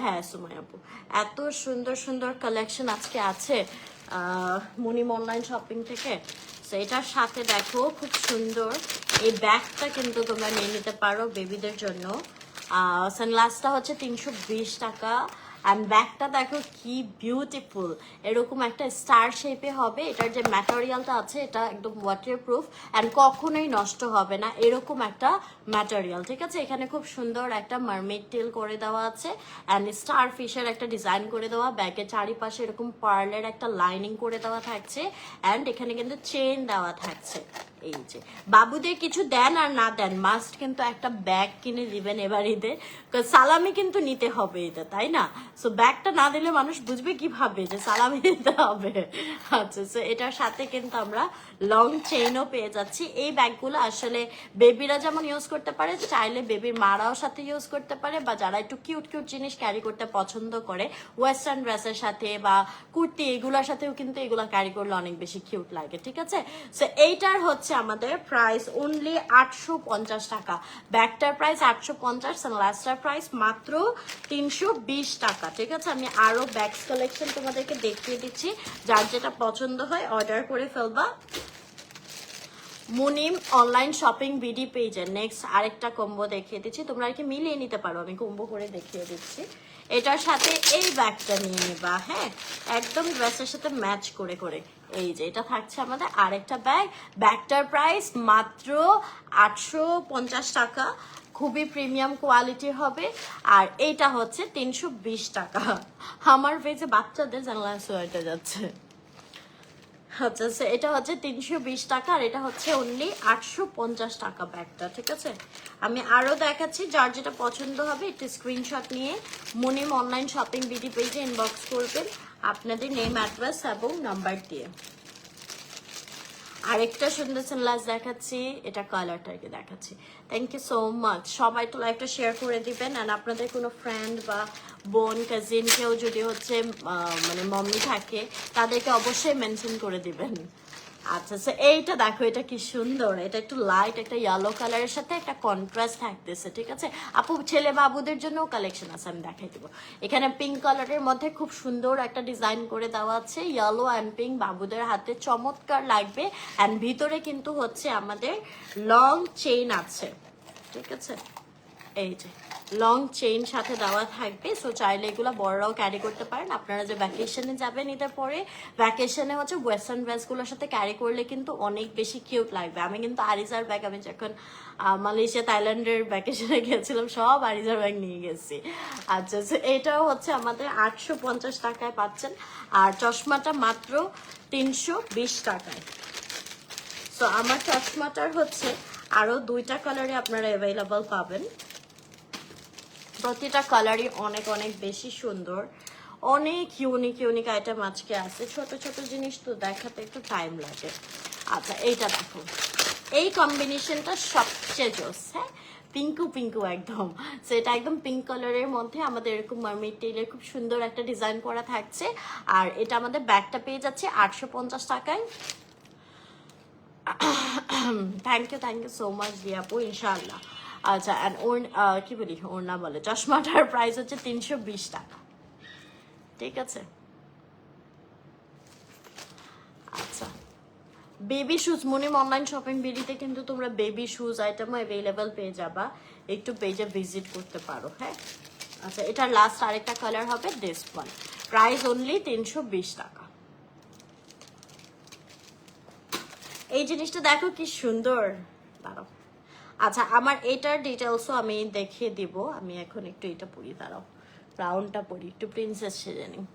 হ্যাঁ সুমাই আপু, এত সুন্দর সুন্দর কালেকশন আজকে আছে মুনিম অনলাইন শপিং থেকে। তো এটার সাথে দেখো খুব সুন্দর এই ব্যাগটা কিন্তু তোমরা নিয়ে নিতে পারো বেবিদের জন্য। সানগ্লাসটা হচ্ছে 320 টাকা, অ্যান্ড ব্যাগটা দেখো কি বিউটিফুল, এরকম একটা স্টার শেপে হবে। এটার যে ম্যাটেরিয়ালটা আছে এটা একদম ওয়াটারপ্রুফ অ্যান্ড কখনোই নষ্ট হবে না, এরকম একটা ম্যাটেরিয়াল, ঠিক আছে? এখানে খুব সুন্দর একটা মারমেড টেল করে দেওয়া আছে, অ্যান্ড স্টার ফিশের একটা ডিজাইন করে দেওয়া, ব্যাগের চারিপাশে এরকম পার্লের একটা লাইনিং করে দেওয়া থাকছে, অ্যান্ড এখানে কিন্তু চেন দেওয়া থাকছে। এই যে বাবুদের কিছু দেন আর না দেন মাস্ট কিন্তু একটা ব্যাগ কিনে দিবেন এবার ঈদে, সালামি কিন্তু নিতে হবে ঈদে, তাই না? সো ব্যাগটা না দিলে মানুষ বুঝবে কিভাবে যে সালামি নিতে হবে। আচ্ছা সো এটার সাথে কিন্তু আমরা লং চেইনও পেয়ে যাচ্ছি। এই ব্যাগগুলো আসলে বেবিরা যেমন ইউজ করতে পারে, চাইলে বেবির মারাও সাথে ইউজ করতে পারে, বা যারা একটু কিউট কিউট জিনিস ক্যারি করতে পছন্দ করে ওয়েস্টার্ন ড্রেসের সাথে বা কুর্তি এগুলোর সাথেও কিন্তু এগুলো ক্যারি করলে অনেক বেশি কিউট লাগে, ঠিক আছে? সো এইটার হচ্ছে আমাদের প্রাইস অনলি 850 টাকা, ব্যাগটার প্রাইস 850, সানগ্লাসটার প্রাইস মাত্র 320 টাকা, ঠিক আছে? আমি আরো ব্যাগস কালেকশন তোমাদেরকে দেখিয়ে দিচ্ছি, যার যেটা পছন্দ হয় অর্ডার করে ফেলবা মুনিম অনলাইন শপিং বিডি পেজে। নেক্সট আরেকটা কম্বো দেখিয়ে দিচ্ছি, তোমরা আর কি মিলিয়ে নিতে পারো, আমি কম্বো করে দেখিয়ে দিচ্ছি। এটার সাথে এই ব্যাগটা নিয়ে নিবা, হ্যাঁ একদম ড্রেসের সাথে ম্যাচ করে করে। এই যে এটা থাকছে আমাদের আরেকটা ব্যাগ, ব্যাগটার প্রাইস মাত্র 850 টাকা, খুবই প্রিমিয়াম কোয়ালিটি হবে। আর এইটা হচ্ছে 320 টাকা। আমার পেজে বাচ্চাদের জানলা সোয়েটার যাচ্ছে। আচ্ছা আচ্ছা, এটা হচ্ছে 320 টাকা আর এটা হচ্ছে অনলি 850 টাকা ব্যাগটা, ঠিক আছে। আমি আরো দেখাচ্ছি, যার যেটা পছন্দ হবে একটু স্ক্রিনশট নিয়ে মুনিম অনলাইন শপিং বিডি পেজে ইনবক্স করবেন আপনাদের নেম, অ্যাড্রেস এবং নাম্বার দিয়ে। আরেকটা সুন্দর সানগ্লাস দেখাচ্ছি, এটা কালারটাকে দেখাচ্ছি। Thank you so much. সবাই তো লাইভটা শেয়ার করে দিবেন, অ্যান্ড আপনাদের কোনো ফ্রেন্ড বা বোন কাজিন কেউ যদি হচ্ছে মানে মম্মি থাকে তাদেরকে অবশ্যই মেনশন করে দিবেন। আচ্ছা আচ্ছা, এইটা দেখো, এটা কি সুন্দর, এটা একটু লাইট একটা ইয়েলো কালারের সাথে একটা কন্ট্রাস্ট থাকতেছে, ঠিক আছে আপু। ছেলে বাবুদের জন্য কালেকশন আছে, আমি দেখাই দিব। এখানে পিঙ্ক কালারের মধ্যে খুব সুন্দর একটা ডিজাইন করে দেওয়া আছে, ইয়েলো অ্যান্ড পিঙ্ক, বাবুদের হাতে চমৎকার লাগবে। অ্যান্ড ভিতরে কিন্তু হচ্ছে আমাদের লং চেইন আছে, ঠিক আছে। এই যে লং চেইন সাথে দেওয়া থাকবে, সো চাইলে এগুলো বড়রাও ক্যারি করতে পারেন। আপনারা যে ভ্যাকেশনে যাবেন ঈদের পরে, ভ্যাকেশনে হচ্ছে ওয়েস্টার্ন ড্রেসগুলোর সাথে ক্যারি করলে কিন্তু অনেক বেশি কিউট লাগবে। আমি কিন্তু আরিজার ব্যাগ, আমি যখন মালয়েশিয়া থাইল্যান্ডের ভ্যাকেশনে গিয়েছিলাম সব আরিজার ব্যাগ নিয়ে গেছি। আচ্ছা, সো এটাও হচ্ছে আমাদের 850 টাকায় পাচ্ছেন, আর চশমাটা মাত্র 320 টাকায়। সো আমার চশমাটার হচ্ছে আরো 2টা কালারে আপনারা অ্যাভেলেবল পাবেন। প্রতিটা কালারই অনেক অনেক বেশি সুন্দর, অনেক ইউনিক ইউনিক আইটেম আজকে আছে। ছোট ছোট জিনিস তো দেখাতে একটু টাইম লাগে। আচ্ছা, এইটা দেখো, এই কম্বিনেশনটা সবচেয়ে জোস। হ্যাঁ, পিঙ্কু পিঙ্কু একদম। সো এটা একদম পিঙ্ক কালারের মধ্যে আমাদের এরকম মার্মেড টেইলের খুব সুন্দর একটা ডিজাইন করা থাকছে। আর এটা আমাদের ব্যাগটা পেয়ে যাচ্ছে 850 টাকায়। থ্যাংক ইউ সো মাচ দিয়াপু, ইনশাআল্লাহ। আচ্ছা, অ্যান্ড ওর কি বলি, ওর না বলে, চশমাটার প্রাইস হচ্ছে 320 টাকা, ঠিক আছে। আচ্ছা, baby shoes, Munim online shopping বিডিতে কিন্তু তোমরা বেবি শুজ আইটেমও অ্যাভেলেবেল পেয়ে যাবা, একটু পেজে ভিজিট করতে পারো। হ্যাঁ, আচ্ছা, এটার লাস্ট আরেকটা কালার হবে দিস ওয়ান, প্রাইস অনলি 320 টাকা। এই জিনিসটা দেখো কি সুন্দর, দাঁড়াও। আচ্ছা, আমার এটার ডিটেলসও আমি দেখিয়ে দিব। আমি এখন একটু এটা পরি, দাঁড়াও, ব্রাউনটা পরি, একটু প্রিন্সেস সেজে নিই।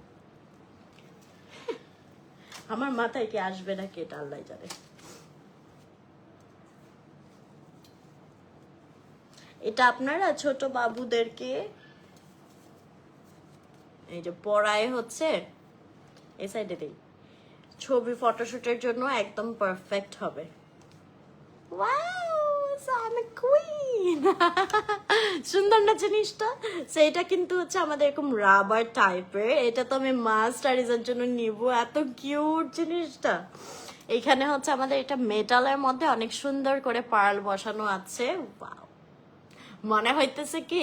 আমার মাথায় কি আসবে নাকি এটা আল্লাহ জানে। এটা আপনারা ছোট বাবুদেরকে এই যে পড়ায় হচ্ছে, এই সাইডে দেই, ছবি ফটোশুটের জন্য একদম পারফেক্ট হবে। সুন্দর না জিনিসটা? সেটা কিন্তু হচ্ছে আমাদের এরকম রাবার টাইপের, এটা তো আমি মাস্ট আরিজার জন্য নিব, এত কিউট জিনিসটা। এখানে হচ্ছে আমাদের এটা মেটালের মধ্যে অনেক সুন্দর করে পার্ল বসানো আছে। ওয়াও, মনে হইতেছে কি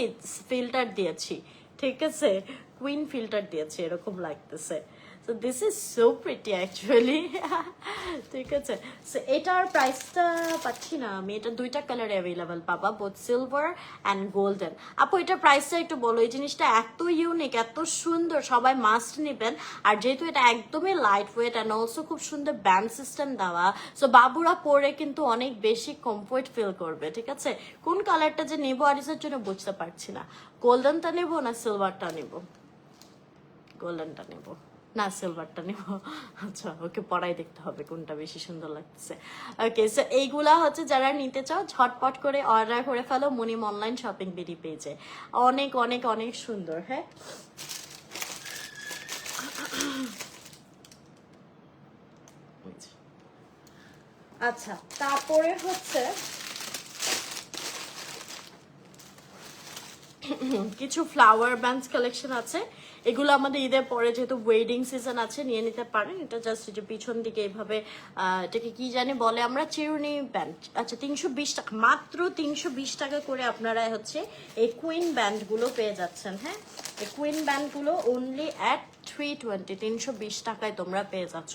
ফিল্টার দিয়েছি, ঠিক আছে, কুইন ফিল্টার দিয়েছি এরকম লাগতেছে। So this is so pretty actually. ঠিক আছে, সো এটার প্রাইসটা পাচ্ছি না আমি, এটা 2টা কালারে অ্যাভেলেবল পাবা, বোথ সিলভার অ্যান্ড গোল্ডেন। আপু এটার প্রাইসটা একটু বলো, এই জিনিসটা এত ইউনিক, এত সুন্দর, সবাই মাস্ট নেবেন। আর যেহেতু এটা একদমই লাইট ওয়েট অ্যান্ড অলসো খুব সুন্দর ব্যান্ড সিস্টেম দেওয়া, সো বাবুরা পরে কিন্তু অনেক বেশি কমফোর্ট ফিল করবে, ঠিক আছে। কোন কালারটা যে নেবো আরিসের জন্য বুঝতে পারছি না, গোল্ডেনটা নেবো না সিলভারটা নেবো? গোল্ডেনটা নেবো না সিলভারটা নেব? আচ্ছা, ওকে পড়াই দেখতে হবে কোনটা বেশি সুন্দর লাগতেছে। ওকে, সো এইগুলা হচ্ছে যারা নিতে চাও ঝটপট করে অর্ডার করে ফেলো মুনিম অনলাইন শপিং বিডি পেজে, অনেক অনেক অনেক সুন্দর। হ্যাঁ, আচ্ছা, তারপরে হচ্ছে কিছু ফ্লাওয়ার ব্যান্ডস কালেকশন আছে, এগুলো আমাদের ঈদের পরে যেহেতু ওয়েডিং সিজন আছে নিয়ে নিতে পারেন। এটা জাস্ট যে পিছন দিকে এইভাবে এটাকে কি জানি বলে আমরা, চিরুনি ব্যান্ড। আচ্ছা, 320 টাকা, মাত্র 320 টাকা করে আপনারা হচ্ছে এই কুইন ব্যান্ডগুলো পেয়ে যাচ্ছেন। হ্যাঁ, এই কুইন ব্যান্ডগুলো অনলি অ্যাট 320, 320 টাকায় তোমরা পেয়ে যাচ্ছ।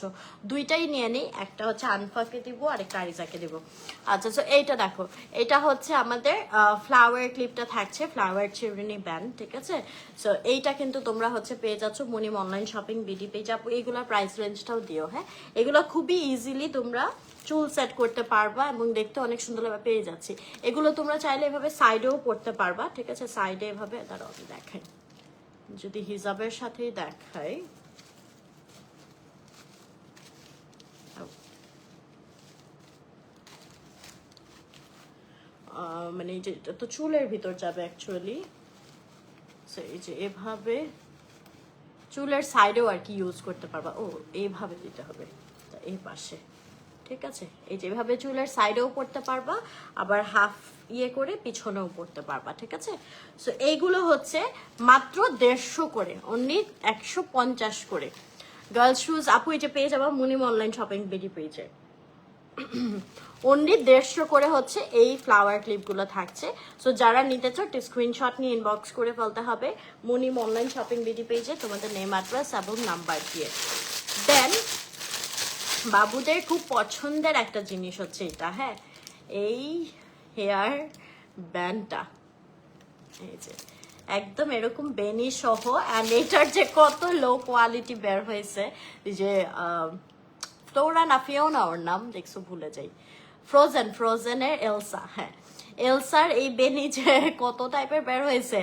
2টাই নিয়ে নিই, একটা হচ্ছে আনফাকে দিব আর একটা আরিজাকে দিব। আচ্ছা, সো এইটা দেখো, এটা হচ্ছে আমাদের ফ্লাওয়ার ক্লিপটা থাকছে, ফ্লাওয়ার চিরুনি ব্যান্ড, ঠিক আছে। সো এইটা কিন্তু তোমরা হচ্ছে পেয়ে যাচ্ছ Munim online shopping BD page. আপু এগুলোর প্রাইস রেঞ্জটাও দিও। হ্যাঁ, এগুলো খুবই ইজিলি তোমরা চুল সেট করতে পারবা এবং দেখতে অনেক সুন্দরভাবে পেয়ে যাচ্ছি। এগুলো তোমরা চাইলে এভাবে সাইডেও পরতে পারবা, ঠিক আছে? সাইডে এভাবে দাঁড়াও আমি দেখাই, যদি হিজাবের সাথেই দেখাই, মানে এই যে এটা তো চুলের ভিতর যাবে অ্যাকচুয়ালি, এই যে এভাবে চুলের সাইডেও আর কি ইউজ করতে পারবা। ও এইভাবে দিতে হবে এই পাশে, ঠিক আছে? এই যেভাবে চুলের সাইডেও পড়তে পারবা, আবার হাফ ইয়ে করে পিছনেও পড়তে পারবা, ঠিক আছে? সো এইগুলো হচ্ছে মাত্র 150 করে, অনলি 150 করে। গার্লস শুজ আপু এই যে পেয়ে যাবা মুনিম অনলাইন শপিং বিডি পেজে, অনলি 150 করে হচ্ছে এই ফ্লাওয়ার ক্লিপগুলো থাকছে। সো যারা নিতে চাও স্ক্রিনশট নিয়ে ইনবক্স করে ফেলতে হবে মুনিম অনলাইন শপিং বিডি পেজে তোমাদের নেম অ্যাড্রেস এবং নাম্বার দিয়ে। দেন বাবুদের খুব পছন্দের একটা জিনিস হচ্ছে এটা, হ্যাঁ, এই হেয়ার ব্যান্ডটা, এই যে একদম এরকম বেনি সহ, অ্যান্ড এটার যে কত লো কোয়ালিটি বের হয়েছে, যে ফ্লোরা না ফিওনা ওর নাম, দেখছো ভুলে যাই, ফ্রোজেনের এলসা, হ্যাঁ এলসার এই বেনি যে কত টাইপের বের হয়েছে,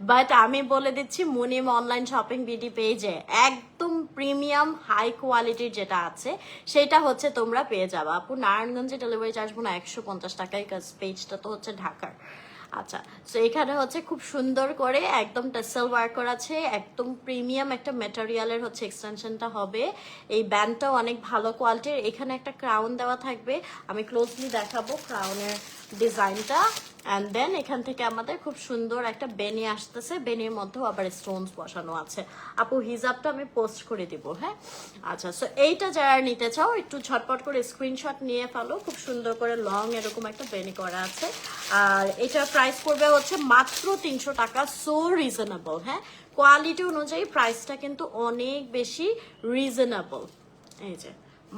বাট আমি বলে দিচ্ছি মুনিম অনলাইন শপিং বিডি পেজে একদম প্রিমিয়াম হাই কোয়ালিটির যেটা আছে সেটা হচ্ছে তোমরা পেয়ে যাবা। আপু নারায়ণগঞ্জে ডেলিভারি চার্জ মনে 150 টাকায়, কাজ পেজটা তো হচ্ছে ঢাকার। আচ্ছা, তো এখানে হচ্ছে খুব সুন্দর করে একদম টেসেল ওয়ার্ক করা আছে, একদম প্রিমিয়াম একটা ম্যাটেরিয়ালের হচ্ছে এক্সটেনশনটা হবে। এই ব্যান্ডটাও অনেক ভালো কোয়ালিটির। এখানে একটা ক্রাউন দেওয়া থাকবে, আমি ক্লোজলি দেখাবো ক্রাউনের ডিজাইনটা। অ্যান্ড দেন এখান থেকে আমাদের খুব সুন্দর একটা বেনি আসতেছে, বেনির মধ্যেও আবার স্টোনস বসানো আছে। আপু হিজাবটা আমি পোস্ট করে দিব, হ্যাঁ? আচ্ছা, সো এইটা যারা নিতে চাও একটু ঝটপট করে স্ক্রিনশট নিয়ে ফেলো, খুব সুন্দর করে লং এরকম একটা বেনি করা আছে। আর এটার প্রাইস পড়বে হচ্ছে মাত্র 300 টাকা, সো রিজনেবল, হ্যাঁ? কোয়ালিটি অনুযায়ী প্রাইসটা কিন্তু অনেক বেশি রিজনেবল। এই যে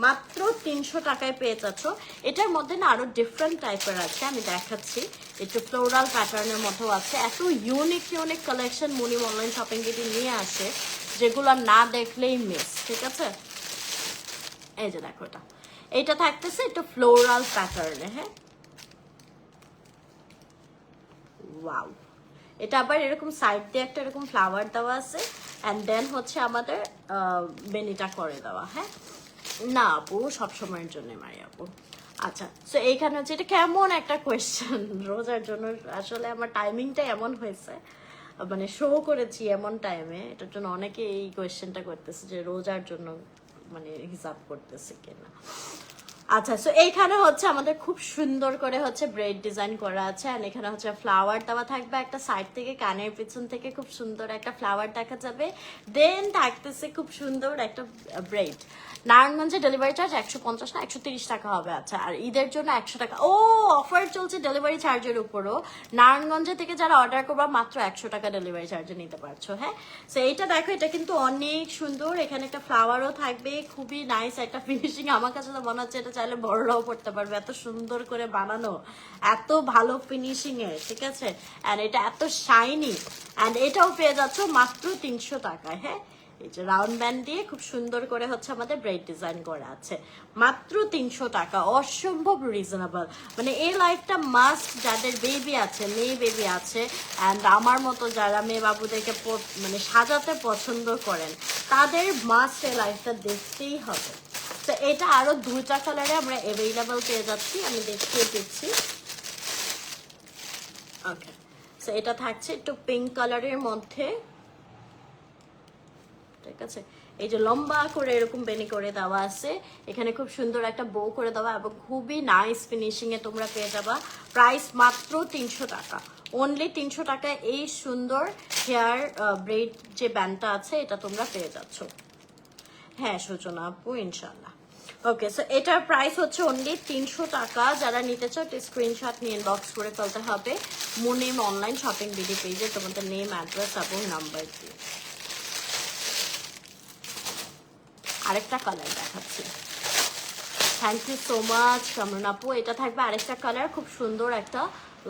মাত্র 300 টাকায় পেয়ে যাচ্ছ। এটার মধ্যে না আরো ডিফারেন্ট টাইপের আছে, আমি দেখাচ্ছি। একটু ফ্লোরাল প্যাটার্নের মধ্যেও আছে। এত unique unique collection Munim online shopping থেকে নিয়ে আসে যেগুলো না দেখলেই মিস, ঠিক আছে? এই যে দেখো এটা থাকতেছে একটু ফ্লোরাল প্যাটার্নে, হ্যাঁ, ওয়াও। এটা আবার এরকম সাইড দিয়ে একটা এরকম ফ্লাওয়ার দেওয়া আছে, অ্যান্ড দেন হচ্ছে আমাদের বেনিটা করে দেওয়া, হ্যাঁ? না আপু সবসময়ের জন্য মারি আপু। আচ্ছা, সো এইখানে হচ্ছে এটা কেমন একটা কোয়েশ্চেন রোজার জন্য, আসলে আমার টাইমিংটা এমন হয়েছে, মানে শো করেছি এমন টাইমে, এটার জন্য অনেকে এই কোয়েশ্চেনটা করতেছে যে রোজার জন্য মানে হিসাব করতেছে কিনা। আচ্ছা, সো এইখানে হচ্ছে আমাদের খুব সুন্দর করে হচ্ছে ব্রেড ডিজাইন করা আছে, আর এখানে হচ্ছে ফ্লাওয়ার দেওয়া থাকবে একটা সাইড থেকে, কানের পিছন থেকে খুব সুন্দর একটা ফ্লাওয়ার দেখা যাবে। দেন থাকতেছে খুব সুন্দর একটা ব্রেড। নারায়ণগঞ্জে ডেলিভারি চার্জ 150 না 130 টাকা হবে। আচ্ছা, আর ঈদের জন্য 100 টাকা। ও অফার চলছে ডেলিভারি চার্জের উপরও। নারায়ণগঞ্জে থেকে যারা অর্ডার করবা মাত্র 100 টাকা ডেলিভারি চার্জে নিতে পারছো, হ্যাঁ? সো এইটা দেখো, এটা কিন্তু অনেক সুন্দর, এখানে একটা ফ্লাওয়ারও থাকবে, খুবই নাইস একটা ফিনিশিং। আমার কাছে তো মনে হচ্ছে এটা চাইলে বড়রাও পড়তে পারবে, এত সুন্দর করে বানানো, এত ভালো ফিনিশিং এর, ঠিক আছে? অ্যান্ড এটা এত শাইনি, অ্যান্ড এটাও পেয়ে যাচ্ছ মাত্র 300 টাকায়, হ্যাঁ? এই যে রাউন্ড ব্যান্ড দিয়ে খুব সুন্দর করে হচ্ছে আমাদের ব্রেড ডিজাইন করা আছে, মাত্র 300 টাকা, অসম্ভব রিজনেবল। মানে এই লাইফটা মাস্ট, যাদের বেবি আছে, মেয়ে বেবি আছে, অ্যান্ড আমার মতো যারা মেয়ে বাবুদেরকে মানে সাজাতে পছন্দ করেন, তাদের মাস্ট এই লাইফটা দেখতেই হবে। তো এটা আরো 2টা কালারে আমরা অ্যাভেলেবল পেয়ে যাচ্ছি, আমি দেখিয়ে দিচ্ছি। ওকে, সো এটা থাকছে একটু পিঙ্ক কালারের মধ্যে, ঠিক আছে? এই যে লম্বা করে এরকম বেনি করে দেওয়া আছে, এখানে খুব সুন্দর একটা বো করে দেওয়া, এবং খুবই নাইস ফিনিশিং এ তোমরা পেয়ে যাবা। প্রাইস মাত্র 300 টাকা, অনলি 300 টাকায় এই সুন্দর হেয়ার ব্রেড যে ব্যান্ডটা আছে এটা তোমরা পেয়ে যাচ্ছ। হ্যাঁ সূচনা আপু, ইনশাল্লাহ। ওকে, সো এটার প্রাইস হচ্ছে অনলি 300 টাকা। যারা নিতে চাও স্ক্রিনশট নিয়ে ইনবক্স করে ফেলতে হবে মুনিম অনলাইন শপিং বিডি পেজে তোমাদের নেম অ্যাড্রেস এবং নাম্বার দিয়ে। আরেকটা কালার দেখাচ্ছি, thank you so much Kamrun আপু। এটা থাকবে আরেকটা কালার, খুব সুন্দর একটা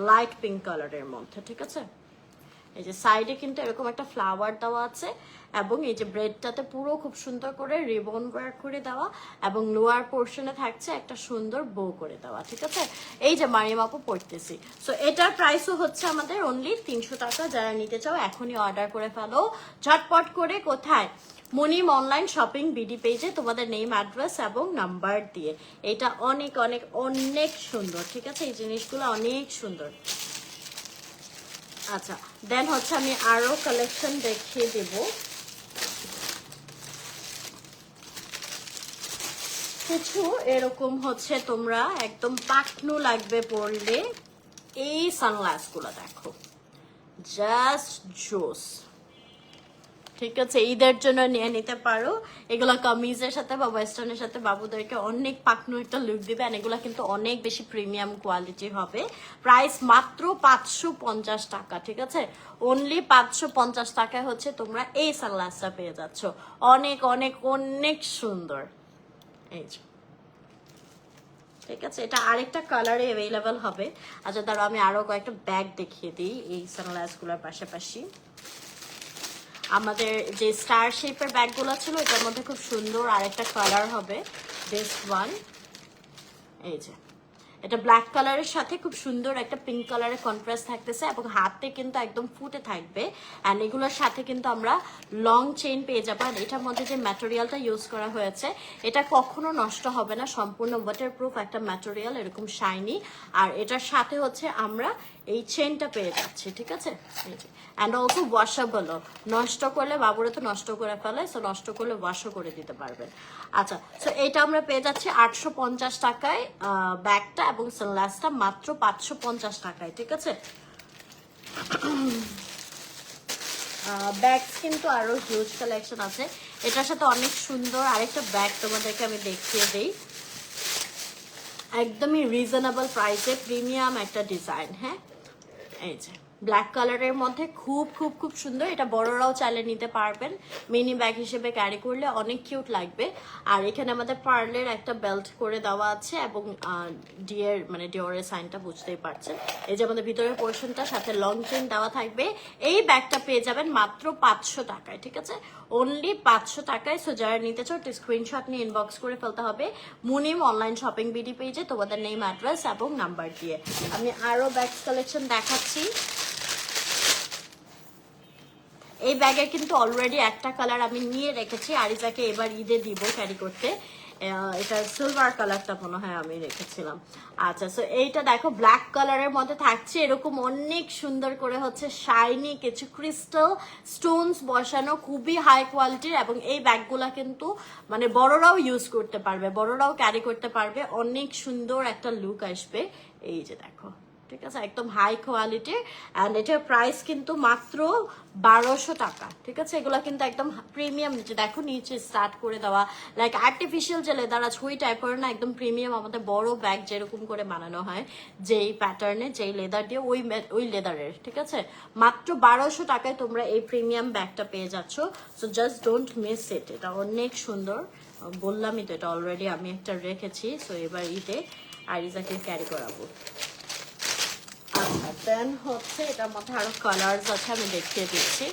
লাইট পিঙ্ক কালারের মধ্যে, ঠিক আছে? এই যে সাইডে কিন্তু এরকম একটা ফ্লাওয়ার দেওয়া আছে এবং এই যে ব্রেডটাতে পুরো খুব সুন্দর করে রিবন ওয়ার্ক করে দেওয়া এবং লোয়ার পোর্শনে থাকছে একটা সুন্দর বো করে দেওয়া, ঠিক আছে। এই যে মারিয়াম আপু পড়তেছি। সো এটার প্রাইসও হচ্ছে আমাদের অনলি 300 টাকা। যারা নিতে চাও এখনই অর্ডার করে ফেলো ঝটপট করে। কোথায়? মুনিম অনলাইন শপিং বিডি পেজে তোমাদের নেম, অ্যাড্রেস এবং নাম্বার দিয়ে। এটা অনেক অনেক অনেক সুন্দর, ঠিক আছে। এই জিনিসগুলো অনেক সুন্দর। আচ্ছা, দেন হচ্ছে আমি আরো কালেকশন দেখিয়ে দেব। কিছু এরকম হচ্ছে তোমরা একদম পাকনু লাগবে পরলে। এই সানগ্লাস গুলো দেখো, জাস্ট জোস, ঠিক আছে। ঈদের জন্য নিয়ে নিতে পারো। এগুলা কামিজের সাথে বা ওয়েস্টার্নের সাথে বাবুদেরকে অনেক পাকনু একটা লুক দিবে। এগুলা কিন্তু অনেক বেশি প্রিমিয়াম কোয়ালিটি হবে। প্রাইস মাত্র 550 টাকা, ঠিক আছে। অনলি 550 টাকায় হচ্ছে তোমরা এই সানগ্লাসটা পেয়ে যাচ্ছ। অনেক অনেক অনেক সুন্দর। এই যে, ঠিক আছে। এটা আরেকটা কালারে অ্যাভেলেবেল হবে। আচ্ছা, তারপর আমি আরো কয়েকটা ব্যাগ দেখিয়ে দিই এই সানগ্লাস গুলোর পাশাপাশি। আমাদের যে স্টার শেপের ব্যাগগুলো ছিল এটার মধ্যে খুব সুন্দর আরেকটা কালার হবে, দিস ওয়ান। এই যে, এটা ব্ল্যাক কালারের সাথে খুব সুন্দর একটা পিঙ্ক কালারের কন্ট্রাস্ট থাকতেছে এবং হাতে কিন্তু একদম ফুটে থাকবে। অ্যান্ড এগুলোর সাথে কিন্তু আমরা লং চেইন পেয়ে যাবো। আর এটার মধ্যে যে ম্যাটেরিয়ালটা ইউজ করা হয়েছে এটা কখনো নষ্ট হবে না, সম্পূর্ণ ওয়াটারপ্রুফ একটা ম্যাটেরিয়াল, এরকম শাইনি। আর এটার সাথে হচ্ছে আমরা এই চেনটা পেয়ে যাচ্ছি, ঠিক আছে। এই যে, অ্যান্ড অলসো ওয়াশেবলও। নষ্ট করলে, বাবুরা তো নষ্ট করে ফেলে, সো নষ্ট করলে ওয়াশও করে দিতে পারবেন। আচ্ছা, সো এটা আমরা পেয়ে যাচ্ছি 850 টাকায় ব্যাগটা এবং সানগ্লাসটা মাত্র 550 টাকায়, ঠিক আছে। ব্যাগ কিন্তু আরো হিউজ কালেকশন আছে। এটার সাথে অনেক সুন্দর আরেকটা ব্যাগ তোমাদেরকে আমি দেখিয়ে দিই। একদমই রিজনেবল প্রাইসে প্রিমিয়াম একটা ডিজাইন। হ্যাঁ, এই যে ব্ল্যাক কালারের মধ্যে খুব খুব খুব সুন্দর। এটা বড়রাও চাইলে নিতে পারবেন, মিনি ব্যাগ হিসেবে ক্যারি করলে অনেক কিউট লাগবে। আর এখানে আমাদের পার্লের একটা বেল্ট করে দেওয়া আছে এবং ডিয়ার মানে ডিওরের সাইনটা বুঝতেই পারছেন। এই যে আমাদের ভিতরের পোর্শনটা সাথে লং চেন দেওয়া থাকবে। এই ব্যাগটা পেয়ে যাবেন মাত্র 500 টাকায়, ঠিক আছে। অনলি 500 টাকায়। সো যারা নিতে চাও স্ক্রিনশট নিয়ে ইনবক্স করে ফেলতে হবে মুনিম অনলাইন শপিং বিডি পেজে তোমাদের নেম, অ্যাড্রেস এবং নাম্বার দিয়ে। আমি আরো ব্যাগস কালেকশন দেখাচ্ছি। এই ব্যাগের কিন্তু অলরেডি একটা কালার আমি নিয়ে রেখেছি, আরিজাকে এবার ঈদে দিব ক্যারি করতে। এটা সিলভার কালারটা মনে হয় আমি রেখেছিলাম। আচ্ছা, সো এইটা দেখো ব্ল্যাক কালারের মধ্যে থাকছে এরকম অনেক সুন্দর করে হচ্ছে শাইনি কিছু ক্রিস্টাল স্টোনস বসানো, খুবই হাই কোয়ালিটির। এবং এই ব্যাগগুলা কিন্তু মানে বড়রাও ইউজ করতে পারবে, বড়রাও ক্যারি করতে পারবে, অনেক সুন্দর একটা লুক আসবে। এই যে দেখো, ঠিক আছে, একদম হাই কোয়ালিটির। অ্যান্ড এটার প্রাইস কিন্তু মাত্র 1200 টাকা, ঠিক আছে। এগুলো কিন্তু একদম প্রিমিয়াম। নিচে দেখো, নিচে স্টার্ট করে দেওয়া লাইক আর্টিফিশিয়াল যে লেদার আছে ওই টাইপের না, একদম প্রিমিয়াম। আমাদের বড় ব্যাগ যেরকম করে বানানো হয় যেই প্যাটার্নে যেই লেদার দিয়ে ওই লেদারের, ঠিক আছে। মাত্র 1200 টাকায় তোমরা এই প্রিমিয়াম ব্যাগটা পেয়ে যাচ্ছ। So just don't miss it. এটা অনেক সুন্দর, বললামই তো, এটা অলরেডি আমি একটা রেখেছি। সো এবার ঈদে আরিজাকে ক্যারি করাবো। দেন হচ্ছে এটার মধ্যে আরো কালার্স আছে, আমি দেখিয়ে দিচ্ছি।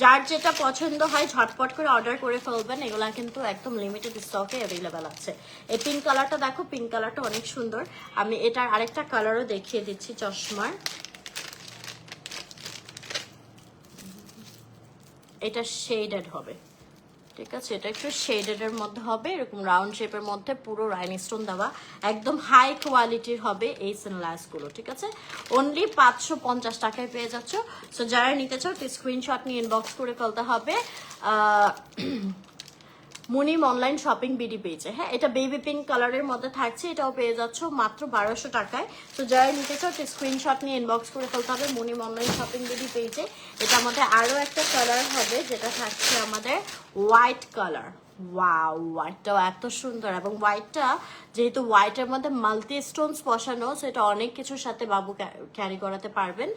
যার যেটা পছন্দ হয় ঝটপট করে অর্ডার করে ফেলবেন। এগুলা কিন্তু একদম লিমিটেড স্টকে অ্যাভেলেবেল আছে। এই পিঙ্ক কালারটা দেখো, পিঙ্ক কালারটা অনেক সুন্দর। আমি এটার আরেকটা কালারও দেখিয়ে দিচ্ছি চশমার। এটা শেডেড হবে, ঠিক আছে। এটা একটু শেডেড এর মধ্যে হবে, এরকম রাউন্ড শেপের মধ্যে পুরো রাইনস্টোন দেওয়া, একদম হাই কোয়ালিটির হবে এই সানগ্লাস গুলো, ঠিক আছে। অনলি 550 টাকায় পেয়ে যাচ্ছ। সো যারা নিতে চাও স্ক্রিনশট নিয়ে ইনবক্স করে ফেলতে হবে মুনিম অনলাইন শপিং বিডি পেজে। হ্যাঁ, এটা বেবি পিঙ্ক কালারের মধ্যে থাকছে, এটাও পেয়ে যাচ্ছ মাত্র 1200 টাকায়। তো যারা নিতে চাও স্ক্রিনশট নিয়ে ইনবক্স করে ফেলতে হবে মুনিম অনলাইন শপিং বিডি পেজে। এটার মধ্যে আরো একটা কালার হবে যেটা থাকছে আমাদের হোয়াইট কালার। ওয়াও, হোয়াইটটাও এত সুন্দর, এবং হোয়াইটটা যেহেতু হোয়াইটের মধ্যে মাল্টি স্টোনস বসানো, সেটা অনেক কিছুর সাথে বাবু ক্যারি করাতে পারবেন।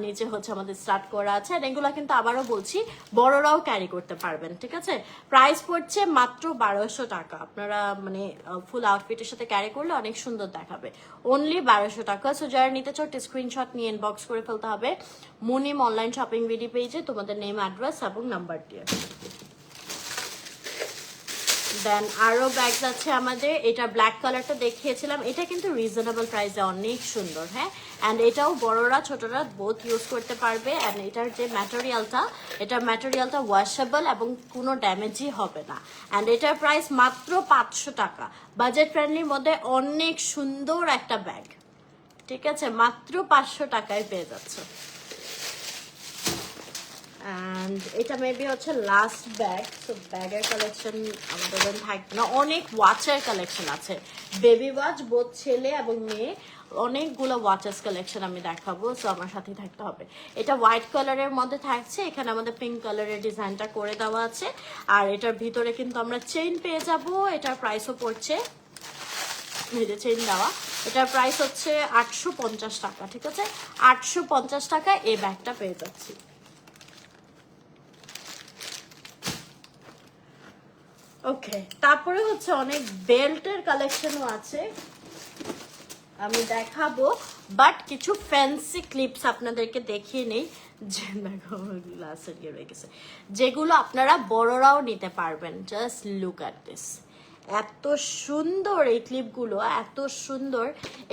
নিচে হচ্ছে আমাদের স্টার্ট করা আছে, আর এগুলো কিন্তু আবারও বলছি বড়রাও ক্যারি করতে পারবেন, ঠিক আছে। প্রাইস পড়ছে মাত্র 1200 টাকা। আপনারা মানে ফুল আউটফিটের সাথে ক্যারি করলে অনেক সুন্দর দেখাবে। অনলি 1200 টাকা। সো যারা নিতে চাও স্ক্রিনশট নিয়ে ইনবক্স করে ফেলতে হবে মুনিম অনলাইন শপিং ভিডি পেজে, তোমাদের নেম, অ্যাড্রেস এবং নাম্বার দিয়ে। দেন আরো ব্যাগস আছে আমাদের। এটা ব্ল্যাক কালারটা দেখিয়েছিলাম, এটা কিন্তু রিজনেবল প্রাইসে অনেক সুন্দর, হ্যাঁ। অ্যান্ড এটাও বড়রা ছোটরা বোথ ইউজ করতে পারবে। অ্যান্ড এটার যে ম্যাটেরিয়ালটা ওয়াশেবল এবং কোনো ড্যামেজই হবে না। অ্যান্ড এটার প্রাইস মাত্র 500 টাকা। বাজেট ফ্রেন্ডলির মধ্যে অনেক সুন্দর একটা ব্যাগ, ঠিক আছে, মাত্র 500 টাকায় পেয়ে যাচ্ছে। অ্যান্ড এটা মেবি হচ্ছে লাস্ট ব্যাগ। তো ব্যাগের কালেকশন আমাদের থাকবে না, অনেক ওয়াচের কালেকশন আছে, বেবি ওয়াচ, বোথ ছেলে এবং মেয়ে, অনেকগুলো ওয়াচেস কালেকশন আমি দেখাবো। সো আমার সাথেই থাকতে হবে। এটা হোয়াইট কালারের মধ্যে থাকছে, এখানে আমাদের পিঙ্ক কালারের ডিজাইনটা করে দেওয়া আছে। আর এটার ভিতরে কিন্তু আমরা চেইন পেয়ে যাব। এটার প্রাইসও পড়ছে, চেইন দেওয়া, এটার প্রাইস হচ্ছে 850 টাকা, ঠিক আছে। 850 টাকায় এই ব্যাগটা পেয়ে যাচ্ছি। ওকে, তারপরে হচ্ছে অনেক বেল্টের কালেকশনও আছে আমি দেখাবো, বাট কিছু ফ্যান্সি ক্লিপস আপনাদেরকে দেখিয়ে নেই, যে দেখো গ্লাসের ইয়ে রয়ে গেছে, যেগুলো আপনারা বড়রাও নিতে পারবেন। জাস্ট লুক অ্যাট দিস, এত সুন্দর এই ক্লিপগুলো, এত সুন্দর।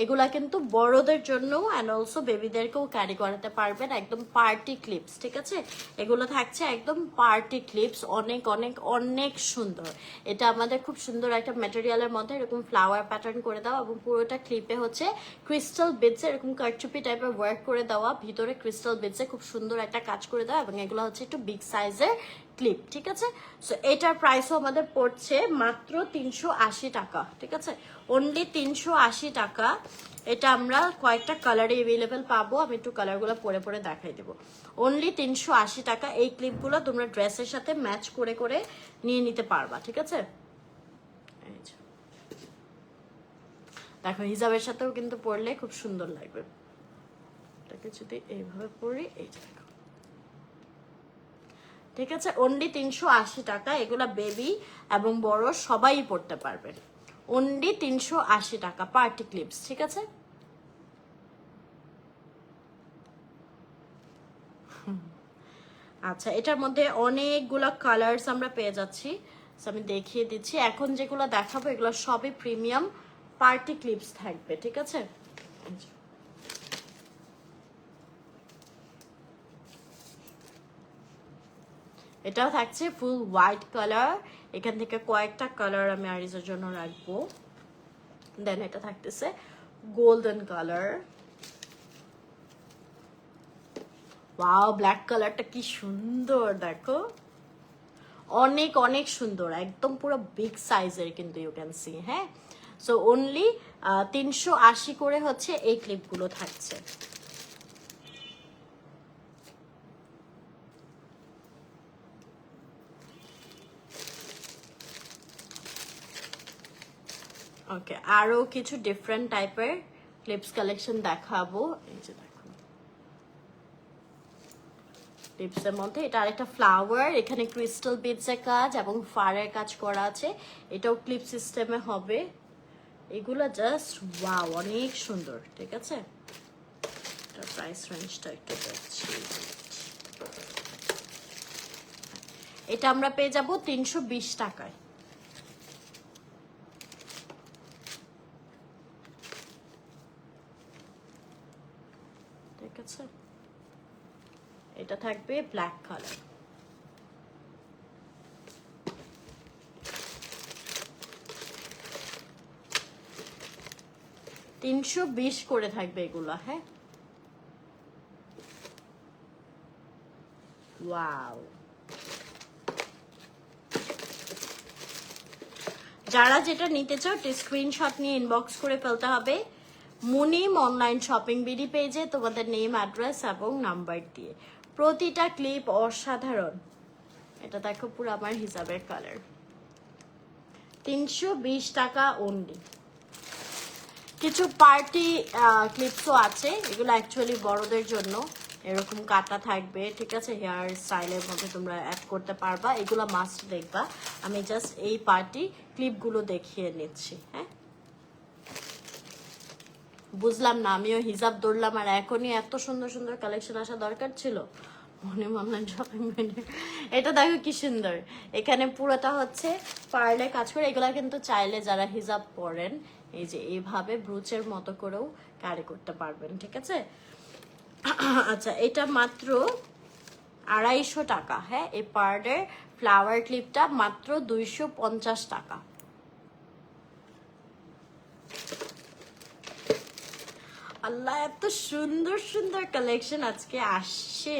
এগুলা কিন্তু বড়দের জন্য অ্যান্ড অলসো বেবিদেরকেও ক্যারি করাতে পারবেন। একদম পার্টি ক্লিপস, ঠিক আছে। এগুলো থাকছে একদম পার্টি ক্লিপস, অনেক অনেক অনেক সুন্দর। এটা আমাদের খুব সুন্দর একটা ম্যাটেরিয়ালের মধ্যে এরকম ফ্লাওয়ার প্যাটার্ন করে দেওয়া, এবং পুরোটা ক্লিপে হচ্ছে ক্রিস্টাল বিটস এরকম কারচুপি টাইপের ওয়ার্ক করে দেওয়া, ভিতরে ক্রিস্টাল বিটসে খুব সুন্দর একটা কাজ করে দেওয়া, এবং এগুলো হচ্ছে একটু বিগ সাইজের ক্লিপ, ঠিক আছে। সো এটার প্রাইসও আমাদের পড়ছে মাত্র 380 টাকা, ঠিক আছে, অনলি 380 টাকা। এটা আমরা কয়েকটা কালারে অ্যাভেলেবেল পাবো, আমি একটু কালারগুলো পরে পরে দেখাই দেবো। অনলি 380 টাকা। এই ক্লিপগুলো তোমরা ড্রেসের সাথে ম্যাচ করে করে নিয়ে নিতে পারবা, ঠিক আছে। দেখো হিজাবের সাথেও কিন্তু পরলে খুব সুন্দর লাগবে। এটাকে যদি এইভাবে পরি, এই যে দেখো, ঠিক আছে, অনলি 380 টাকা। এগুলা বেবি এবং বড় সবাই পড়তে পারবে। অনলি 380 টাকা পার্টি ক্লিপস, ঠিক আছে। আচ্ছা, এটার মধ্যে অনেকগুলা কালার্স আমরা পেয়ে যাচ্ছি, আমি দেখিয়ে দিচ্ছি। এখন যেগুলো দেখাবো এগুলো সবই প্রিমিয়াম পার্টি ক্লিপস থাকবে, ঠিক আছে। এটাও থাকছে ফুল হোয়াইট কালার, এখান থেকে কয়েকটা কালার আমি আরিজের জন্য রাখবো। দেন এটা থাকতেছে গোল্ডেন কালার। ওয়াও, ব্ল্যাক কালারটা কি সুন্দর, দেখো অনেক অনেক সুন্দর, একদম পুরো বিগ সাইজের কিন্তু, ইউ ক্যান সি, হ্যাঁ। সো অনলি 380 করে হচ্ছে এই ক্লিপগুলো থাকছে। ওকে, আরো কিছু ডিফারেন্ট টাইপের ক্লিপস কালেকশন দেখাবো। এই যে দেখো, ক্লিপসের মধ্যে এটা আরেকটা ফ্লাওয়ার, এখানে ক্রিস্টাল বিটসের কাজ এবং ফারের কাজ করা আছে। এটাও ক্লিপ সিস্টেমে হবে। এগুলো জাস্ট ওয়াও, অনেক সুন্দর, ঠিক আছে। এটা প্রাইস রেঞ্জটা একটু দেখছি, এটা আমরা পেয়ে যাব 320 টাকায়। ঠিক আছে, এটা থাকবে ব্ল্যাক কালার। $320 করে থাকবে এগুলা, হ্যাঁ। ওয়াও, যারা যেটা নিতে চাও স্ক্রিনশট নিয়ে ইনবক্স করে ফেলতে হবে মুনিম অনলাইন শপিং বিডি পেজে, তোমাদের নেম, অ্যাড্রেস এবং নাম্বার দিয়ে। প্রতিটা ক্লিপ অসাধারণ। এটা দেখো পুরো আমার হিসাবের কালার, 320 টাকা অনলি। কিছু পার্টি ক্লিপসও আছে, এগুলো অ্যাকচুয়ালি বড়দের জন্য, এরকম কাটা থাকবে, ঠিক আছে, হেয়ার স্টাইলের মধ্যে তোমরা অ্যাড করতে পারবা, এগুলো মাস্ট দেখবা। আমি জাস্ট এই পার্টি ক্লিপগুলো দেখিয়ে নিচ্ছি। হ্যাঁ, বুঝলাম না, আমিও হিজাব ধরলাম আর এখনই এত সুন্দর সুন্দর কালেকশন আসা দরকার ছিল মনে অনলাইন শপিং। এটা দেখো কি সুন্দর, এখানে পুরোটা হচ্ছে পার্লে কাজ করে। এগুলা কিন্তু চাইলে যারা হিজাব পরেন এই যে এইভাবে ব্রুচের মতো করেও ক্যারি করতে পারবেন, ঠিক আছে। আচ্ছা, এটা মাত্র 250 টাকা। হ্যাঁ, এই পার্লের ফ্লাওয়ার ক্লিপটা মাত্র 250 টাকা। আল্লাহ, এত সুন্দর সুন্দর কালেকশন আজকে আসছে,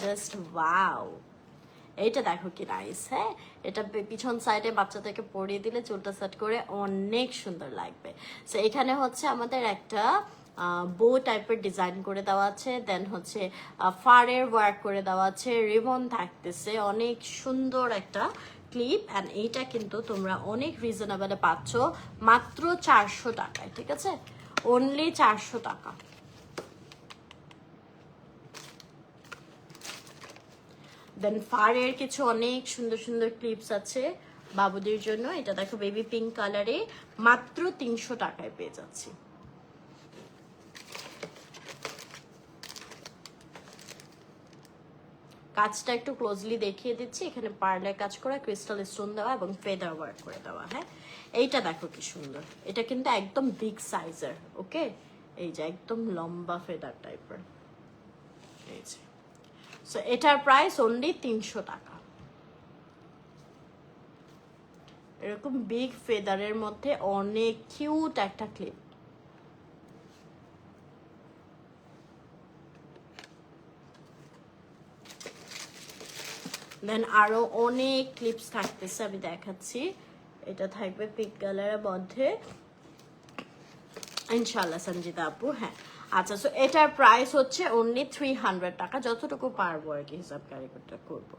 জাস্ট ওয়াও। এইটা দেখো কি নাইস। হ্যাঁ, এটা পিছন সাইডে বাচ্চাদেরকে পরিয়ে দিলে চুলটা সেট করে অনেক সুন্দর লাগবে। সো এখানে হচ্ছে আমাদের একটা বো টাইপের ডিজাইন করে দেওয়া আছে, দেন হচ্ছে ফারের ওয়ার্ক করে দেওয়া আছে, রিবন থাকতেছে, অনেক সুন্দর একটা ক্লিপ। অ্যান্ড এইটা কিন্তু তোমরা অনেক রিজনেবলে পাচ্ছ মাত্র 400 টাকায়, ঠিক আছে, অনলি 400 টাকা। দেন ফারের কিছু অনেক সুন্দর সুন্দর ক্লিপস আছে বাবুদের জন্য। এটা দেখো বেবি পিঙ্ক কালারে মাত্র 300 টাকায় পেয়ে যাচ্ছি। কাজটা একটু ক্লোজলি দেখিয়ে দিচ্ছি। এখানে পার্লের কাজ করা, ক্রিস্টাল স্টোন দেওয়া এবং ফেদার ওয়ার্ক করে দেওয়া। হ্যাঁ, এইটা দেখো কি সুন্দর, এটা কিন্তু একদম বিগ সাইজের। ওকে, এই যে একদম লম্বা ফেদার টাইপের, এই যে। সো এটার প্রাইস অনলি 300 টাকা। এরকম বিগ ফেদারের মধ্যে অনেক কিউট একটা ক্লিপ। দেন আরো অনেক ক্লিপস থাকতেছে, আমি দেখাচ্ছি। এটা থাকবে পিঙ্ক কালারের মধ্যে ইনশাল্লাহ সঞ্জিতা আপু। হ্যাঁ, আচ্ছা, সো এটার প্রাইস হচ্ছে অনলি 300 টাকা, যতটুকু পারবো আর কি হিসাব ক্যারিকুলেটর করবো।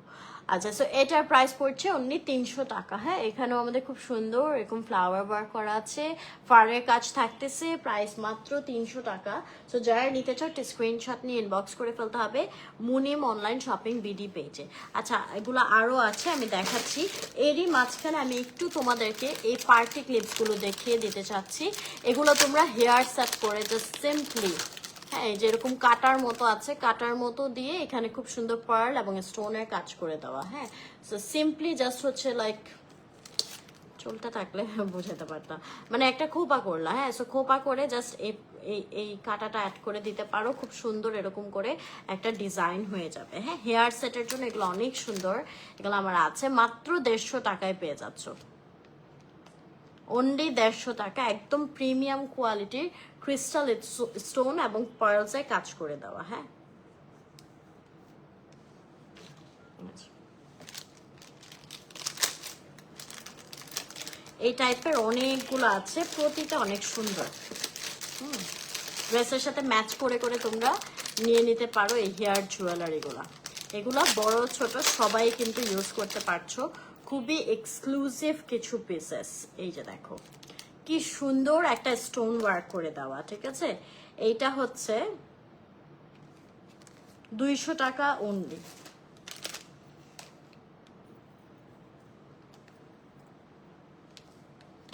আচ্ছা, সো এটার প্রাইস পড়ছে অনলি 300 টাকা। হ্যাঁ, এখানেও আমাদের খুব সুন্দর এরকম ফ্লাওয়ার ওয়ার্ক করা আছে, ফারের কাজ থাকতেছে, প্রাইস মাত্র 300 টাকা। সো যারা নিতে চাও স্ক্রিনশট নিয়ে ইনবক্স করে ফেলতে হবে মুনিম অনলাইন শপিং বিডি পেজে। আচ্ছা, এগুলো আরও আছে, আমি দেখাচ্ছি। এরই মাঝখানে আমি একটু তোমাদেরকে এই পার্টি ক্লিপসগুলো দেখিয়ে দিতে চাচ্ছি। এগুলো তোমরা হেয়ার সেট করে জাস্ট সিম্পলি, হ্যাঁ, যেরকম কাটার মতো আছে, কাটার মতো দিয়ে এখানে খুব সুন্দর পার্ল এবং স্টোনের কাজ করে দেওয়া। হ্যাঁ, সো সিম্পলি জাস্ট হচ্ছে লাইক চুলটা থাকলে বোঝাতে পারতাম, মানে একটা খোপা করলা। হ্যাঁ, সো খোপা করে জাস্ট এই কাটাটা অ্যাড করে দিতে পারো, খুব সুন্দর এরকম করে একটা ডিজাইন হয়ে যাবে। হ্যাঁ, হেয়ার সেটের জন্য এগুলো অনেক সুন্দর। এগুলো আমার আছে, মাত্র 150 টাকায় পেয়ে যাচ্ছ, অনলি 150 টাকা। একদম প্রিমিয়াম কোয়ালিটির ক্রিস্টাল স্টোন এবং পার্লসে কাজ করে দেওয়া। হ্যাঁ, এই টাইপের অনেকগুলো আছে, প্রতিটা অনেক সুন্দর। ড্রেসের সাথে ম্যাচ করে করে তোমরা নিয়ে নিতে পারো এই হেয়ার জুয়েলারিগুলা। এগুলা বড় ছোট সবাই কিন্তু ইউজ করতে পারছো, খুবই এক্সক্লুসিভ কিছু পিসেস। এই যে দেখো কি সুন্দর একটা স্টোন ওয়ার্ক করে দেওয়া, ঠিক আছে। এইটা হচ্ছে 200 টাকা অনলি।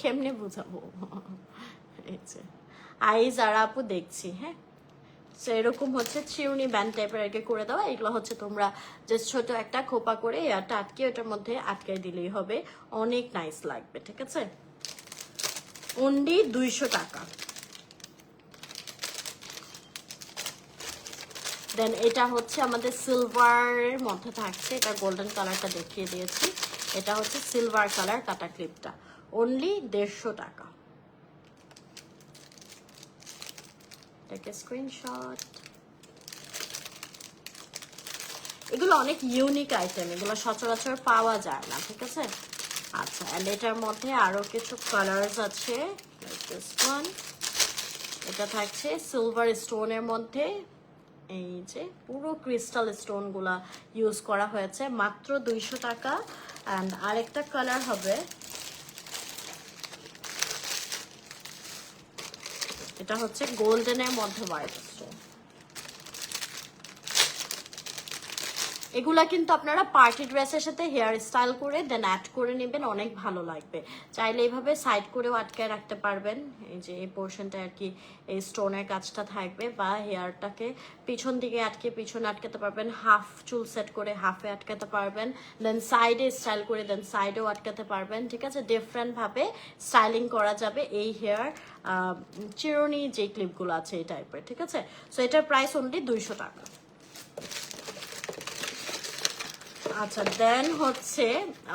কেমনে বুঝাবো, আইজ আর আপু দেখছি। হ্যাঁ, এরকম হচ্ছে চিউনি ব্যান্ড টাইপের আর কি করে দেওয়া। এগুলো হচ্ছে তোমরা জাস্ট ছোট একটা খোপা করে এয়ারটা আটকে ওটার মধ্যে আটকে দিলেই হবে, অনেক নাইস লাগবে, ঠিক আছে। অনলি 200 টাকা। দেন এটা হচ্ছে আমাদের সিলভারের মধ্যে থাকছে, এটা গোল্ডেন কালারটা দেখিয়ে দিয়েছি। এটা হচ্ছে সিলভার কালার কাটা ক্লিপটা, অনলি 150 টাকা। এটাকে স্ক্রিনশট। এগুলো অনেক ইউনিক আইটেম, এগুলো সচরাচর পাওয়া যায় না, ঠিক আছে। আচ্ছা, এন্ড এটার মধ্যে আরো কিছু কালার্স আছে, এটা থাকছে সিলভার স্টোনের মধ্যে, এই যে পুরো ক্রিস্টাল স্টোন গুলা ইউজ করা হয়েছে, মাত্র 200 টাকা। অ্যান্ড আরেকটা কালার হবে এটা হচ্ছে গোল্ডেনের মধ্যে হোয়াইট স্টোন। এগুলা কিন্তু আপনারা পার্টি ড্রেসের সাথে হেয়ার স্টাইল করে দেন অ্যাড করে নেবেন, অনেক ভালো লাগবে। চাইলে এইভাবে সাইড করেও আটকায় রাখতে পারবেন, এই যে এই পোর্শনটা আর কি এই স্টোনের কাজটা থাকবে, বা হেয়ারটাকে পিছন দিকে পিছনে আটকাতে পারবেন, হাফ চুল সেট করে হাফে আটকাতে পারবেন, দেন সাইডে স্টাইল করে দেন সাইডেও আটকাতে পারবেন। ঠিক আছে, ডিফারেন্ট ভাবে স্টাইলিং করা যাবে এই হেয়ার চিরুনি যে ক্লিপগুলো আছে এই টাইপের। ঠিক আছে, সো এটার প্রাইস অনলি 200 টাকা। আচ্ছা, দেন হচ্ছে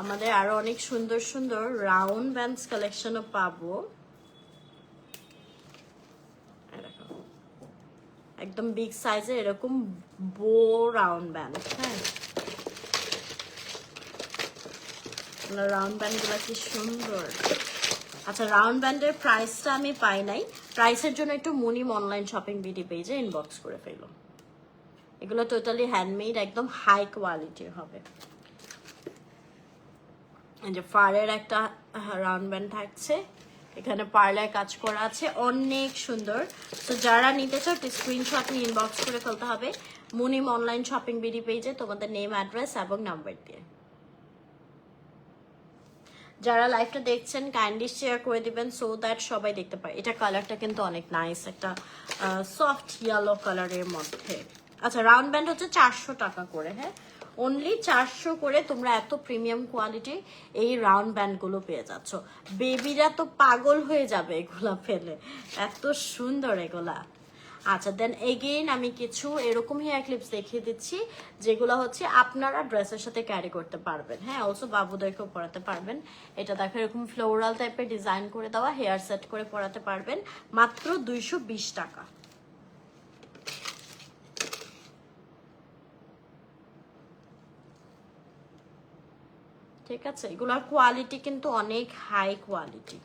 আমাদের আরো অনেক সুন্দর সুন্দর রাউন্ড ব্যান্ডস কালেকশনও পাবো। একদম বিগ সাইজে এরকম বো রাউন্ড ব্যান্ড। হ্যাঁ, রাউন্ড ব্যান্ড গুলা কি সুন্দর। আচ্ছা, রাউন্ড ব্যান্ডের প্রাইসটা আমি পাই নাই, প্রাইসের জন্য একটু মুনিম অনলাইন শপিং বিডি পেজে ইনবক্স করে ফেলো। এগুলো টোটালি হ্যান্ডমেড, একদম হাই কোয়ালিটির হবে। এই যে ফারের একটা রাউন্ড ব্যান্ড থাকছে, এখানে পার্লার কাজ করা আছে, অনেক সুন্দর। তো যারা নিতে চাও স্ক্রিনশট নিয়ে ইনবক্স করে ফেলতে হবে মুনিম অনলাইন শপিং বিডি পেজে তোমাদের নেম, অ্যাড্রেস এবং নাম্বার দিয়ে। যারা লাইভটা দেখছেন কাইন্ডলি শেয়ার করে দিবেন সো দ্যাট সবাই দেখতে পায়। এটা কালারটা কিন্তু অনেক নাইস, একটা সফট ইয়েলো কালারের মধ্যে। আচ্ছা, রাউন্ড ব্যান্ড হচ্ছে 400 টাকা করে। হ্যাঁ, অনলি 400 করে তোমরা এত প্রিমিয়াম কোয়ালিটি এই রাউন্ড ব্যান্ড গুলো পেয়ে যাচ্ছ। বেবিরা তো পাগল হয়ে যাবে এগুলা পেলে, এত সুন্দর এগুলা। আচ্ছা, দেন এগেইন আমি কিছু এরকম হেয়ার ক্লিপস দেখিয়ে দিচ্ছি যেগুলো হচ্ছে আপনারা ড্রেসের সাথে ক্যারি করতে পারবেন। হ্যাঁ, অলসো বাবুদেরকেও পরাতে পারবেন। এটা দেখো এরকম ফ্লোরাল টাইপের ডিজাইন করে দেওয়া, হেয়ার সেট করে পরাতে পারবেন, মাত্র 220 টাকা। ঠিক আছে, এগুলোর কোয়ালিটি কিন্তু অনেক হাই কোয়ালিটি।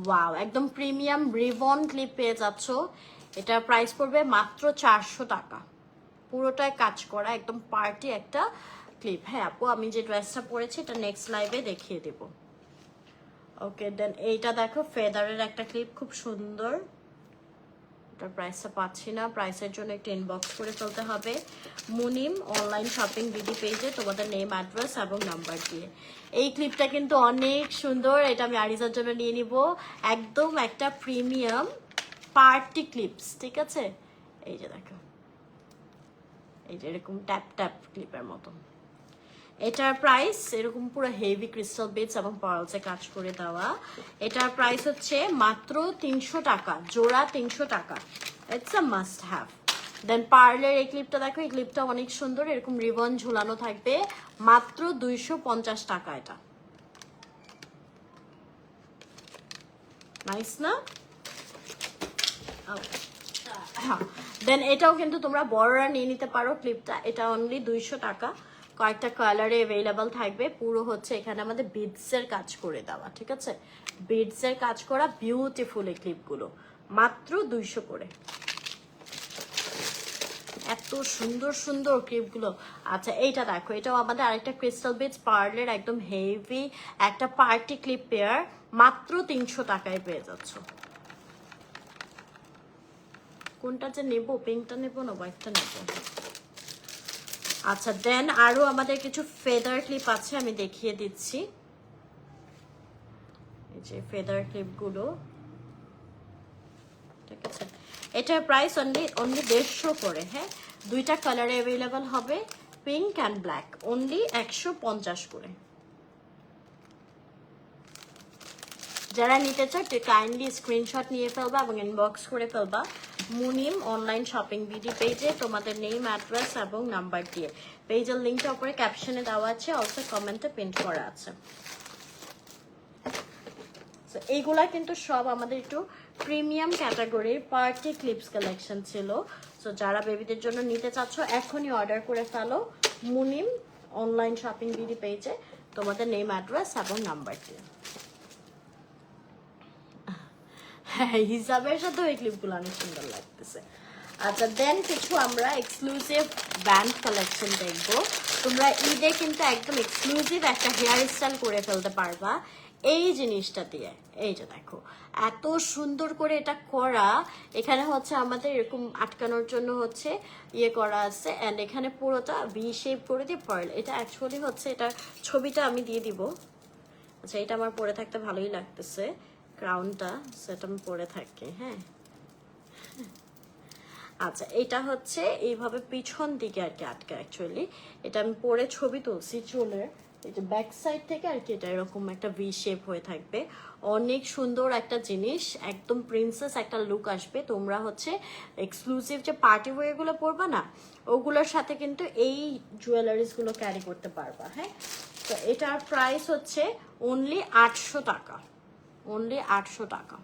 ওয়াও, একদম প্রিমিয়াম রিবন ক্লিপ পেয়ে যাচ্ছ। এটার প্রাইস পড়বে মাত্র 400 টাকা। পুরোটাই কাজ করা, একদম পার্টি একটা ক্লিপ। হ্যাঁ আপু, আমি যে ড্রেসটা পরেছি এটা নেক্সট লাইভে দেখিয়ে দেব। ওকে, দেন এইটা দেখো ফেদারের একটা ক্লিপ, খুব সুন্দর। এটার প্রাইসটা পাচ্ছি না, প্রাইসের জন্য একটু ইনবক্স করে ফেলতে হবে মুনিম অনলাইন শপিং বিডি পেজে তোমাদের নেম, অ্যাড্রেস এবং নাম্বার দিয়ে। এই ক্লিপটা কিন্তু অনেক সুন্দর, এটা আমি আরিজার জন্য নিয়ে নিব। একদম একটা প্রিমিয়াম পার্টি ক্লিপস। ঠিক আছে, এই যে দেখো, এই যে এরকম ট্যাপ ট্যাপ ক্লিপের মতো। এটার প্রাইস এরকম পুরো হেভি ক্রিস্টাল বিটস এবং পার্লসে কাজ করে দেওয়া। এটার প্রাইস হচ্ছে মাত্র 300 টাকা, জোড়া 300 টাকা। It's a must have. Then পার্লের এই ক্লিপটা দেখো, এই ক্লিপটা অনেক সুন্দর, এরকম রিবন ঝুলানো থাকবে, মাত্র 250 টাকা। এটা নাইস না? দেন এটাও কিন্তু তোমরা বড়রা নিয়ে নিতে পারো ক্লিপটা, এটা অনলি 200 টাকা। কয়েকটা কালারে অ্যাভেলেবল থাকবে। পুরো হচ্ছে এখানে আমাদের বিডসের কাজ করে দেওয়া। ঠিক আছে, বিডসের কাজ করা বিউটিফুল এই ক্লিপগুলো, মাত্র 200 করে। এত সুন্দর সুন্দর ক্লিপগুলো। আচ্ছা, এইটা দেখো, এটাও আমাদের আরেকটা ক্রিস্টাল বিডস পার্লের একদম হেভি একটা পার্টি ক্লিপ পেয়ার, মাত্র 300 টাকায় পেয়ে যাচ্ছ। কোনটা যে নেবো, পিঙ্কটা নেবো না হোয়াইটটা নেবো? আচ্ছা, দেন আরো আমাদের কিছু ফেদার ক্লিপ আছে, আমি দেখিয়ে দিচ্ছি। এই যে ফেদার ক্লিপ গুলো, ঠিক আছে, এটার প্রাইস অনলি 150 করে। হ্যাঁ, দুইটা কালারে অ্যাভেলেবল হবে, পিঙ্ক অ্যান্ড ব্ল্যাক, অনলি 150 করে। যারা নিতে চাও কাইন্ডলি স্ক্রিনশট নিয়ে ফেলবা এবং ইনবক্স করে ফেলবা মুনিম অনলাইন শপিং বিডি পেজে তোমাদের নেম, অ্যাড্রেস এবং নাম্বার দিয়ে। পেজের লিঙ্কটা উপরে ক্যাপশনে দেওয়া আছে, অলসো কমেন্টে পিন করা আছে। এইগুলা কিন্তু সব আমাদের একটু প্রিমিয়াম ক্যাটাগরির পার্টি ক্লিপস কালেকশন ছিল। সো যারা বেবিদের জন্য নিতে চাচ্ছ এখনই অর্ডার করে ফেলো মুনিম অনলাইন শপিং বিডি পেজে তোমাদের নেম, অ্যাড্রেস এবং নাম্বার দিয়ে। হ্যাঁ, হিসাবের সাথে এই ক্লিপগুলো অনেক সুন্দর লাগতেছে। আচ্ছা, দেন কিছু আমরা এক্সক্লুসিভ ব্যান্ড কালেকশন দেখবো। তোমরা ঈদে কিন্তু একদম এক্সক্লুসিভ একটা হেয়ার স্টাইল করে ফেলতে পারবা এই জিনিসটা দিয়ে, এই যে দেখো এত সুন্দর করে এটা করা। এখানে হচ্ছে আমাদের এরকম আটকানোর জন্য হচ্ছে ইয়ে করা আছে, অ্যান্ড এখানে পুরোটা ভি শেপ করে দিয়ে পার্ল। এটা অ্যাকচুয়ালি হচ্ছে, এটা ছবিটা আমি দিয়ে দিব। আচ্ছা, এটা আমার পরে থাকতে ভালোই লাগতেছে, ক্রাউনটা, সেটা আমি পরে থাকি। হ্যাঁ, আচ্ছা, এটা হচ্ছে এইভাবে পিছন দিকে আর কি আটকা। অ্যাকচুয়ালি এটা আমি পরে ছবি তুলছি চুলের, এটা ব্যাক সাইড থেকে আর কি, এটা এরকম একটা ভি শেপ হয়ে থাকবে। অনেক সুন্দর একটা জিনিস, একদম প্রিন্সেস একটা লুক আসবে। তোমরা হচ্ছে এক্সক্লুসিভ যে পার্টি ওয়্যারগুলো পরবা না, ওগুলোর সাথে কিন্তু এই জুয়েলারিসগুলো ক্যারি করতে পারবা। হ্যাঁ, তো এটার প্রাইস হচ্ছে অনলি 800 টাকা, অনলি 800 টাকা।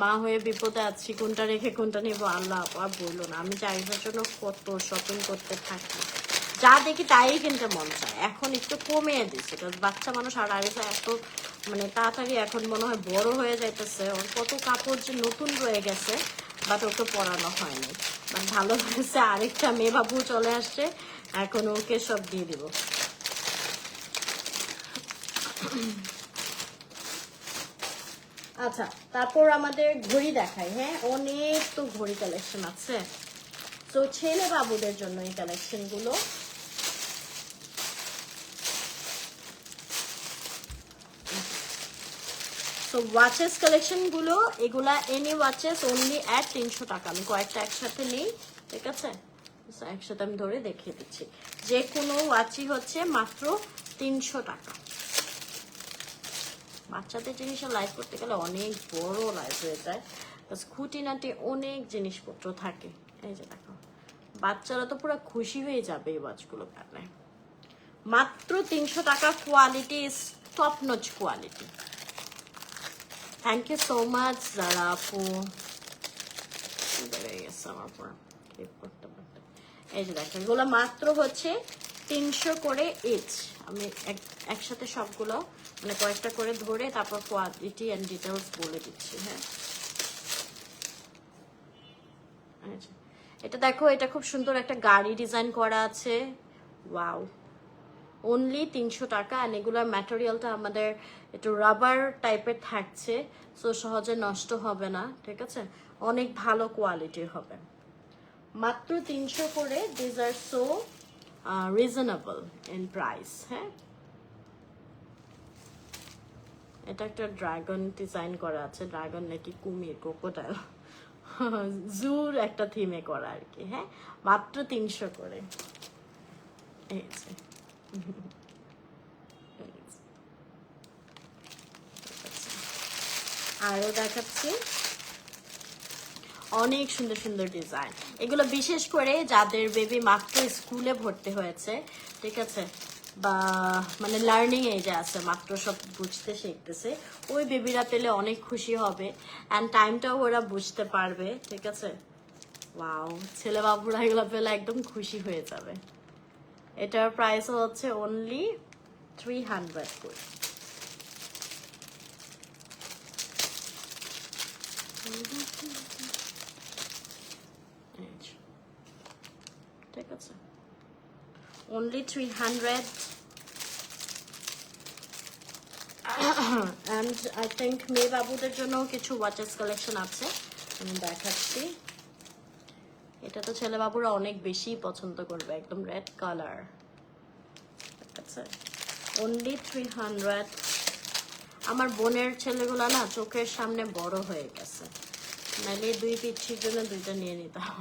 মা হয়ে বিপদে আছি, কোনটা রেখে কোনটা নেবো আল্লাহ, আর বললো না। আমি চাইবার জন্য কত শপিং করতে থাকি, যা দেখি তাই কিনতে মন চায়। এখন একটু কমিয়ে দিচ্ছে, কারণ বাচ্চা মানুষ আর আইসা এত মানে তাড়াতাড়ি এখন মনে হয় বড় হয়ে যাইতেছে। ওর কত কাপড় যে নতুন রয়ে গেছে, বাট ওকে পরানো হয়নি। বাট ভালো হয়েছে আরেকটা মেয়ে বাবু চলে আসছে, এখন ওকে সব দিয়ে দিব। আচ্ছা, তারপর আমাদের ঘড়ি দেখাই। হ্যাঁ, অনেক তো ঘড়ি কালেকশন আছে। তো ছেলে বাবুদের জন্য এই কালেকশন গুলো। তো ওয়াচেস কালেকশন গুলো, এগুলা এনি ওয়াচেস অনলি অ্যাট 300 টাকা। আমি কয়েকটা একসাথে নেই, ঠিক আছে, একসাথে আমি ধরে দেখিয়ে দিচ্ছি। যে কোনো ওয়াচই হচ্ছে মাত্র 300 টাকা। বাচ্চাদের জিনিসের লাইফ করতে গেলে অনেক বড় লাইফ হয়ে যায়, খুঁটিনাটি অনেক জিনিসপত্র থাকে। এই যে দেখো, বাচ্চারা তো পুরো খুশি হয়ে যাবে এই ওয়াচগুলো পেলে। মাত্র 300 টাকা, quality is top notch quality. Thank you so much Zara আপু। বেড়ে গেছে আমার পুরো করতে পারতে। এই যে দেখো, এগুলো মাত্র হচ্ছে 300 করে ইচ। আমি একসাথে সবগুলো মানে কয়েকটা করে ধরে তারপর কোয়ালিটি এন্ড ডিটেলস বলে দিচ্ছি। হ্যাঁ, এটা দেখো, এটা খুব সুন্দর একটা গাড়ি ডিজাইন করা আছে। ওয়াও, অনলি 300 টাকা। আর এগুলোর ম্যাটেরিয়ালটা আমাদের একটু রাবার টাইপের থাকছে, সো সহজে নষ্ট হবে না, ঠিক আছে, অনেক ভালো কোয়ালিটির হবে। মাত্র 300 করে। This are so reasonable in price. হ্যাঁ, এটা একটা ড্রাগন ডিজাইন করা আছে, ড্রাগন নাকি কুমির, ক্রোকোডাইল, জুর একটা থিমে করা আর কি। হ্যাঁ, মাত্র 300 করে। এই যে আরো দেখাচ্ছি অনেক সুন্দর সুন্দর ডিজাইন। এগুলো বিশেষ করে যাদের বেবি মাত্র স্কুলে ভর্তি হয়েছে, ঠিক আছে, বা মানে লার্নিং এজে আছে, মাত্র সব বুঝতে শিখতেছে, ওই বেবিরা পেলে অনেক খুশি হবে, অ্যান্ড টাইমটাও ওরা বুঝতে পারবে, ঠিক আছে। ওয়াও, ছেলে বাবুরা এগুলো পেলে একদম খুশি হয়ে যাবে। এটার প্রাইস হচ্ছে অনলি 300 করে। ঠিক আছে, only 300 and I think মেয়ে বাবুদের জন্য কিছু ওয়াচেস কালেকশন আছে, আমি দেখাচ্ছি। এটা তো ছেলে বাবুরা অনেক বেশি পছন্দ করবে, একদম রেড কালার, ঠিক আছে, only 300। আমার বোনের ছেলেগুলা না চোখের সামনে বড় হয়ে গেছে, নাহলে দুই পিচ্ছির জন্য দুইটা নিয়ে নিতাম।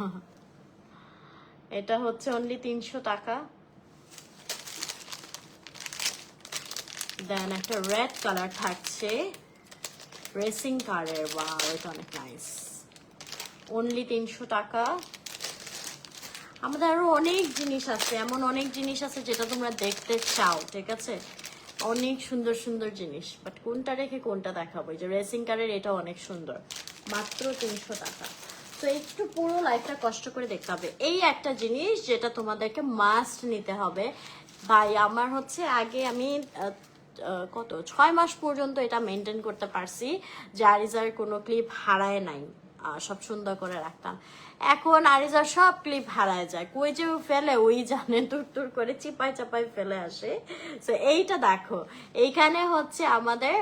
এটা হচ্ছে অনলি 300 টাকা। দেন একটা রেড কালার থাকছে, রেসিং কারের, ওয়াও, এটা অনেক নাইস, অনলি 300 টাকা। আমাদের আরো অনেক জিনিস আছে, এমন অনেক জিনিস আছে যেটা তোমরা দেখতে চাও, ঠিক আছে, অনেক সুন্দর সুন্দর জিনিস, বাট কোনটা রেখে কোনটা দেখাবো। এই যে রেসিং কারের, এটা অনেক সুন্দর, মাত্র 300 টাকা। তো একটু পুরো লাইফটা কষ্ট করে দেখতে হবে। এই একটা জিনিস যেটা তোমাদেরকে মাস্ট নিতে হবে ভাই। আমার হচ্ছে আগে আমি কত 6 মাস পর্যন্ত এটা মেনটেন করতে পারছি, যে আরিজার কোনো ক্লিপ হারায় নাই, সব সুন্দর করে রাখতাম। এখন আরিজার সব ক্লিপ হারায় যায়, কই যে ফেলে ওই জানে, টুর করে চিপাই চাপাই ফেলে আসে। তো এইটা দেখো, এইখানে হচ্ছে আমাদের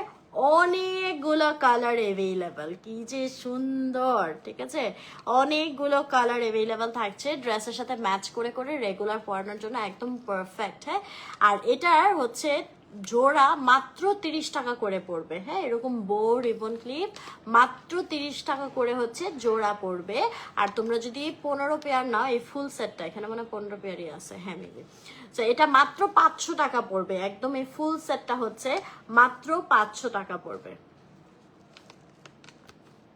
অনেকগুলো কালার এভেইলেবল, কি যে সুন্দর, ঠিক আছে? অনেকগুলো কালার এভেইলেবল থাকছে, ড্রেসের সাথে ম্যাচ করে করে রেগুলার পরানোর জন্য একদম পারফেক্ট। হ্যাঁ, আর এটার হচ্ছে জোড়া মাত্র 30 টাকা করে পড়বে। হ্যাঁ, এরকম বো রিবন ক্লিপ মাত্র 30 টাকা করে হচ্ছে জোড়া পড়বে। আর তোমরা যদি 15 পেয়ার নাও, এই ফুল সেটটা এখানে মানে 15 পেয়ারই আছে, হ্যাঁ মেবি, তো এটা মাত্র 500 টাকা পড়বে। একদম এই ফুল সেটটা হচ্ছে মাত্র 500 টাকা পড়বে,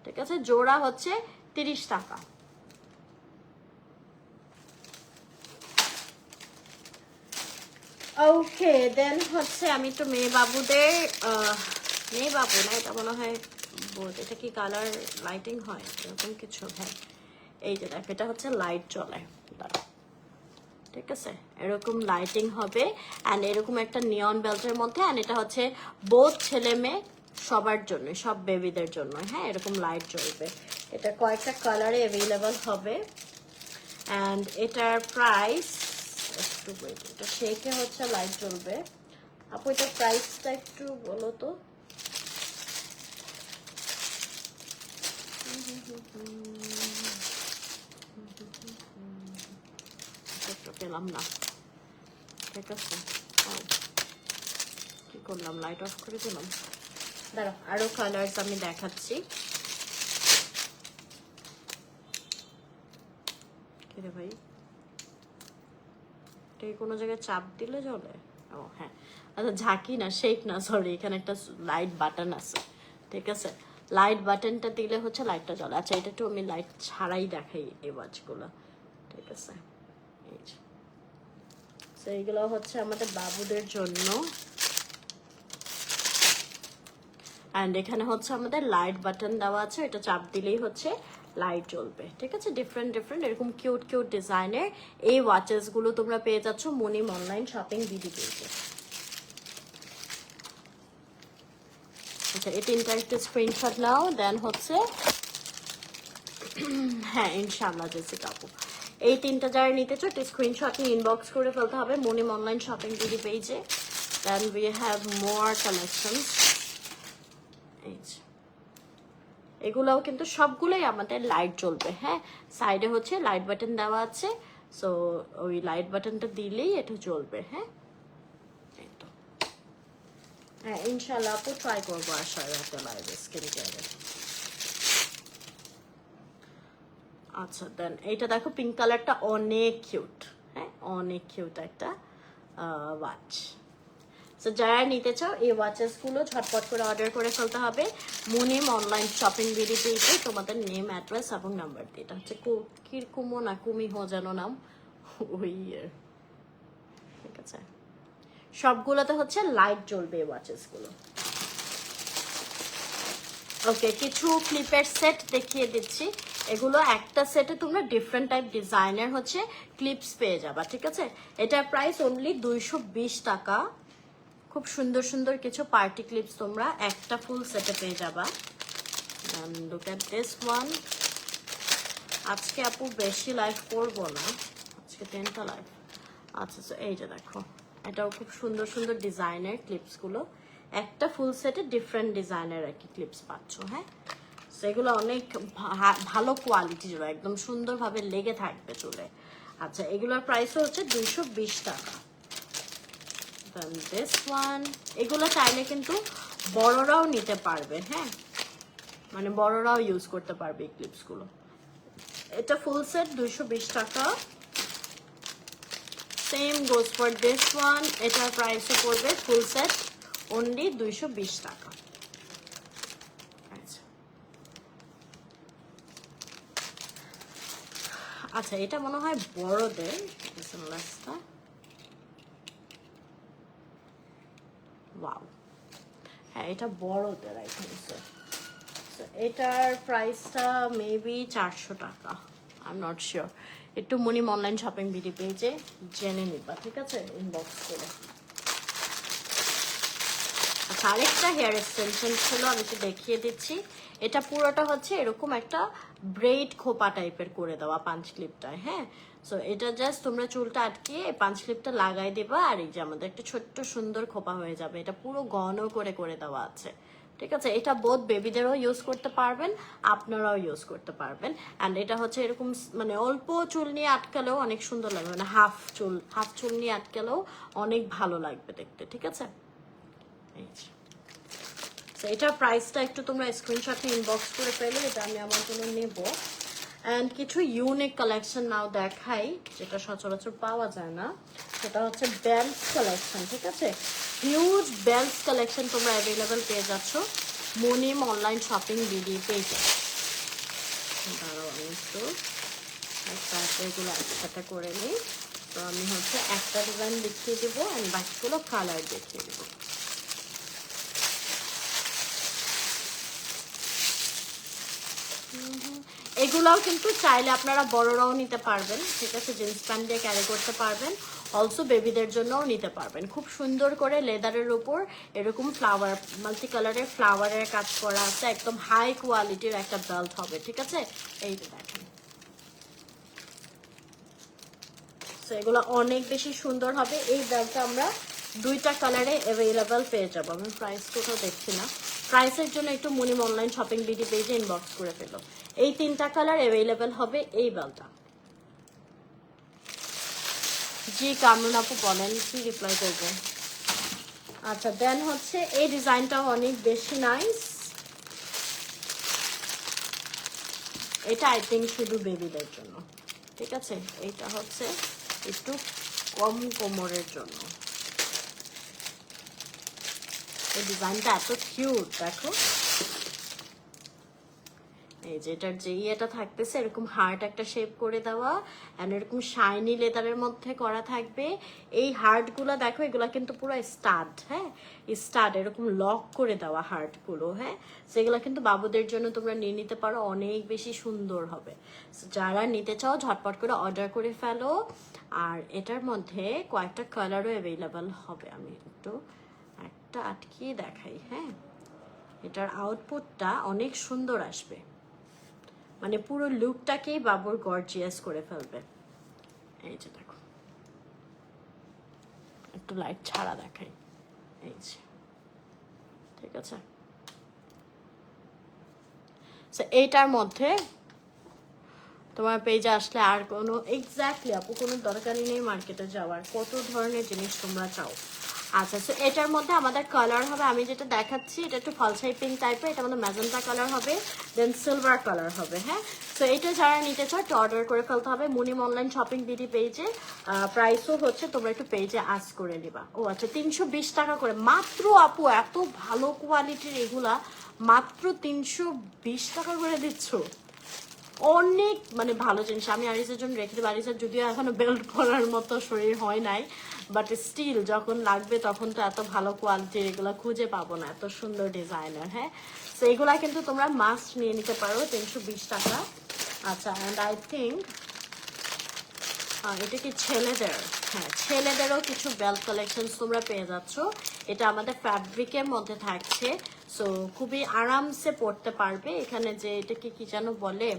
ঠিক আছে? জোড়া হচ্ছে 30 টাকা। ওকে, দেন হচ্ছে আমি তো মেয়ে বাবুদের, মেয়ে বাবু না, এটা মনে হয় এটা কি কালার লাইটিং হয় এরকম কিছু। হ্যাঁ, এই যে দেখ, এটা হচ্ছে লাইট চলে, ঠিক আছে? এরকম লাইটিং হবে অ্যান্ড এরকম একটা নিয়ন বেল্টের মধ্যে, অ্যান্ড এটা হচ্ছে বোথ ছেলে মেয়ে সবার জন্য, সব বেবিদের জন্য। হ্যাঁ, এরকম লাইট জ্বলবে। এটা কয়েকটা কালারে অ্যাভেলেবল হবে অ্যান্ড এটার প্রাইস একটু, এটা শেকে হচ্ছে লাইট জ্বলবে। আপু এটার প্রাইসটা একটু বলো তো। পেলাম না, ঠিক আছে? কি করলাম, লাইট অফ করে দিলাম। দাঁড়াও, আরো কালার্স আমি দেখাচ্ছি। কিরে ভাই, কোনো জায়গায় চাপ দিলে জ্বলে? ও হ্যাঁ, আচ্ছা ঝাঁকি না, শেক না, সরি, এখানে একটা লাইট বাটন আছে, ঠিক আছে? লাইট বাটনটা দিলে হচ্ছে লাইটটা জ্বলে। আচ্ছা, এটা একটু আমি লাইট ছাড়াই দেখাই এই ওয়াচগুলো, ঠিক আছে? এই যে, এইগুলো হচ্ছে আমাদের বাবুদের জন্য। অ্যান্ড এখানে হচ্ছে আমাদের লাইট বাটন দেওয়া আছে, এটা চাপ দিলেই হচ্ছে লাইট জ্বলবে, ঠিক আছে? ডিফারেন্ট ডিফারেন্ট এরকম কিউট কিউট ডিজাইনের এই ওয়াচেসগুলো তোমরা পেয়ে যাচ্ছ মনিম অনলাইন শপিং বিডি পেজে। আচ্ছা, এই তিনটা একটু স্ক্রিনশট নাও, দেন হচ্ছে হ্যাঁ ইনশাআল্লাহ জেসিকা আপু, এই তিনটা যারা নিতে চাও একটু স্ক্রিনশট নিয়ে ইনবক্স করে ফেলতে হবে মনিম অনলাইন শপিং বিডি পেজে। Then we have more collections. এগুলোও কিন্তু সবগুলোই আমাদের লাইট জ্বলবে। হ্যাঁ, সাইডে হচ্ছে লাইট বাটন দেওয়া আছে, সো ওই লাইট বাটনটা দিলেই এটা জ্বলবে। হ্যাঁ, এই তো। হ্যাঁ, ইনশাআল্লাহ আপু ট্রাই করবো আসার একটা লাইভ স্কিন কেয়ারে। আচ্ছা, দেন এইটা দেখো, পিঙ্ক কালারটা অনেক কিউট। হ্যাঁ, অনেক কিউট একটা ওয়াচ। সো যারা নিতে চাও এই ওয়াচেসগুলো ঝটপট করে অর্ডার করে ফেলতে হবে মুনিম অনলাইন শপিং বিডি পেজে। তোমাদের নেম, অ্যাড্রেস এবং নাম্বার দিয়ে। এটা হচ্ছে কিরকুমো না কুমিহো যেন নাম, ওই ঠিক আছে? সবগুলোতে হচ্ছে লাইট জ্বলবে এই ওয়াচেসগুলো। ওকে, কিছু ক্লিপের সেট দেখিয়ে দিচ্ছি। এগুলো একটা সেটে তোমরা ডিফারেন্ট টাইপ ডিজাইনের হচ্ছে ক্লিপস পেয়ে যাবা, ঠিক আছে? এটার প্রাইস অনলি 220 টাকা। খুব সুন্দর সুন্দর কিছু পার্টি ক্লিপস তোমরা একটা ফুল সেটে পেয়ে যাবা। Look at this one. আজকে আপু বেশি লাইভ করবো না, আজকে 10টা লাইভ। আচ্ছা, এই যে দেখো, এটাও খুব সুন্দর সুন্দর ডিজাইনের ক্লিপসগুলো, একটা ফুল সেটে ডিফারেন্ট ডিজাইনের আর কি ক্লিপস পাচ্ছ। হ্যাঁ, সেগুলো অনেক ভালো কোয়ালিটির, একদম সুন্দরভাবে লেগে থাকবে চুলে। আচ্ছা, এগুলোর প্রাইসও হচ্ছে 220 টাকা। দিস ওয়ান, এগুলো চাইলে কিন্তু বড়রাও নিতে পারবে। হ্যাঁ, মানে বড়রাও ইউজ করতে পারবে এই ক্লিপসগুলো। এটা ফুল সেট 220 টাকা। Same goes for this one, এটার প্রাইসে পড়বে ফুল সেট অনলি 220 টাকা। আচ্ছা, এটা মনে হয় বড়দের। ওয়াও, হ্যাঁ এটা বড়দের আইটেম। এটার প্রাইসটা মেবি 400 টাকা, আই এম নট শিওর। একটু মনিম অনলাইন শপিং বিডি পেজে জেনে নিবা, ঠিক আছে? ইনবক্স করে। আচ্ছা, আরেকটা হেয়ার এক্সটেনশন ছিল, আমি একটু দেখিয়ে দিচ্ছি। এটা পুরোটা হচ্ছে এরকম একটা ব্রেড খোপা টাইপের করে দেওয়া পাঞ্চ ক্লিপটায়, হ্যাঁ। সো এটা জাস্ট তোমরা চুলটা আটকিয়ে পাঞ্চ ক্লিপটা লাগাই দেবা, আর এই যে আমাদের একটা ছোট্ট সুন্দর খোপা হয়ে যাবে। এটা পুরো ঘন করে করে দেওয়া আছে, ঠিক আছে। এটা বোধ বেবিদেরও ইউজ করতে পারবেন, আপনারাও ইউজ করতে পারবেন। অ্যান্ড এটা হচ্ছে এরকম মানে অল্প চুল নিয়ে আটকালেও অনেক সুন্দর লাগবে, মানে হাফ চুল নিয়ে আটকালেও অনেক ভালো লাগবে দেখতে, ঠিক আছে। এটার প্রাইসটা একটু তোমরা স্ক্রিনশটে ইনবক্স করে পেলে, এটা আমি আমার জন্য নেব। অ্যান্ড কিছু ইউনিক কালেকশন নাও দেখাই, যেটা সচরাচর পাওয়া যায় না। সেটা হচ্ছে বেল্টস কালেকশন, ঠিক আছে। হিউজ বেল্টস কালেকশন তোমরা অ্যাভেলেবেল পেয়ে যাচ্ছ মনিম অনলাইন শপিং বিডি পেজে। দাঁড়াও আমি একটু এগুলো একসাথে করে নিই। তো আমি হচ্ছে একটা ডিজাইন দেখিয়ে দেবো অ্যান্ড বাকিগুলো কালার দেখিয়ে দেবো। এগুলাও কিন্তু চাইলে আপনারা বড়রাও নিতে পারবেন, ঠিক আছে। জিন্স প্যান্ট দিয়ে ক্যারি করতে পারবেন, অলসো বেবিদের জন্যও নিতে পারবেন। খুব সুন্দর করে লেদারের উপর এরকম ফ্লাওয়ার, মাল্টি কালারের ফ্লাওয়ারের কাজ করা আছে, একদম হাই কোয়ালিটির একটা বেল্ট হবে, ঠিক আছে। এই যে দেখেন, এগুলো অনেক বেশি সুন্দর হবে। এই বেল্টটা আমরা দুইটা কালারে অ্যাভেলেবেল পেয়ে যাবো। আমি প্রাইস কোথাও দেখছি না, প্রাইসের জন্য একটু মনিম অনলাইন শপিং বিডি পেজে ইনবক্স করে ফেলো। এই তিনটা কালার অ্যাভেলেবেল হবে এই বেলটা। জি কামরুন আপু বলেন, কি রিপ্লাই করবো? আচ্ছা, দেন হচ্ছে এই ডিজাইনটাও অনেক বেশি নাইস। এটা আই থিঙ্ক শুধু বেবিদের জন্য, ঠিক আছে। এইটা হচ্ছে একটু কম কোমরের জন্য। এই ডিজাইনটা এত কিউট, দেখো। এই যে এটার যে ইয়েটা থাকতেছে এরকম হার্ট একটা শেপ করে দেওয়া, এন্ড এরকম শাইনি লেদারের মধ্যে করা থাকবে। এই হার্টগুলো দেখো, এগুলা কিন্তু পুরো স্টাড, হ্যাঁ, স্টাড এরকম লক করে দেওয়া হার্টগুলো, হ্যাঁ। সেগুলো কিন্তু বাবুদের জন্য তোমরা নিয়ে নিতে পারো, অনেক বেশি সুন্দর হবে। যারা নিতে চাও ঝটপট করে অর্ডার করে ফেলো। আর এটার মধ্যে কয়েকটা কালারও অ্যাভেলেবেল হবে। আমি একটু একটা আটকিয়ে দেখাই, হ্যাঁ। এটার আউটপুটটা অনেক সুন্দর আসবে, মানে পুরো লুকটাকেই বাবুর গর্জিয়াস করে ফেলবে। এই যে দেখো, একটু লাইট ছাড়া দেখাই, এই যে, ঠিক আছে। এইটার মধ্যে তোমার পেজে আসলে আর কোনো এক্স্যাক্টলি আপু কোনো দরকারই নেই মার্কেটে যাওয়ার, কত ধরনের জিনিস তোমরা চাও। আচ্ছা, সো এটার মধ্যে আমাদের কালার হবে, আমি যেটা দেখাচ্ছি এটা একটু ফলসাই পিঙ্ক টাইপের, এটা আমাদের ম্যাজেন্টা কালার হবে, দেন সিলভার কালার হবে, হ্যাঁ। সো এটা যারা নিতে চাও একটু অর্ডার করে ফেলতে হবে মুনিম অনলাইন শপিং বিডি পেজে। প্রাইসও হচ্ছে তোমরা একটু পেজে আস করে নিবা। ও আচ্ছা, 320 টাকা করে মাত্র আপু, এত ভালো কোয়ালিটির এগুলা মাত্র 320 টাকা করে দিচ্ছ, অনেক মানে ভালো জিনিস। আমি আরিসের জন্য রেখে দেবো, আরিসের যদিও এখনো বেল্ট পরার মতো শরীর হয় নাই, বাট স্টিল যখন লাগবে তখন তো এত ভালো কোয়ালিটির এগুলো খুঁজে পাবো না, এত সুন্দর ডিজাইনার, হ্যাঁ। তো এগুলা কিন্তু তোমরা মাস্ট নিয়ে নিতে পারো, 320 টাকা। আচ্ছা, অ্যান্ড আই থিঙ্ক এটা কি ছেলেদের, হ্যাঁ ছেলেদেরও কিছু বেল্ট কালেকশন তোমরা পেয়ে যাচ্ছ। এটা আমাদের ফ্যাব্রিকের মধ্যে থাকছে, সো খুবই আরামসে পরতে পারবে। এখানে যে এটাকে কি যেন বলে,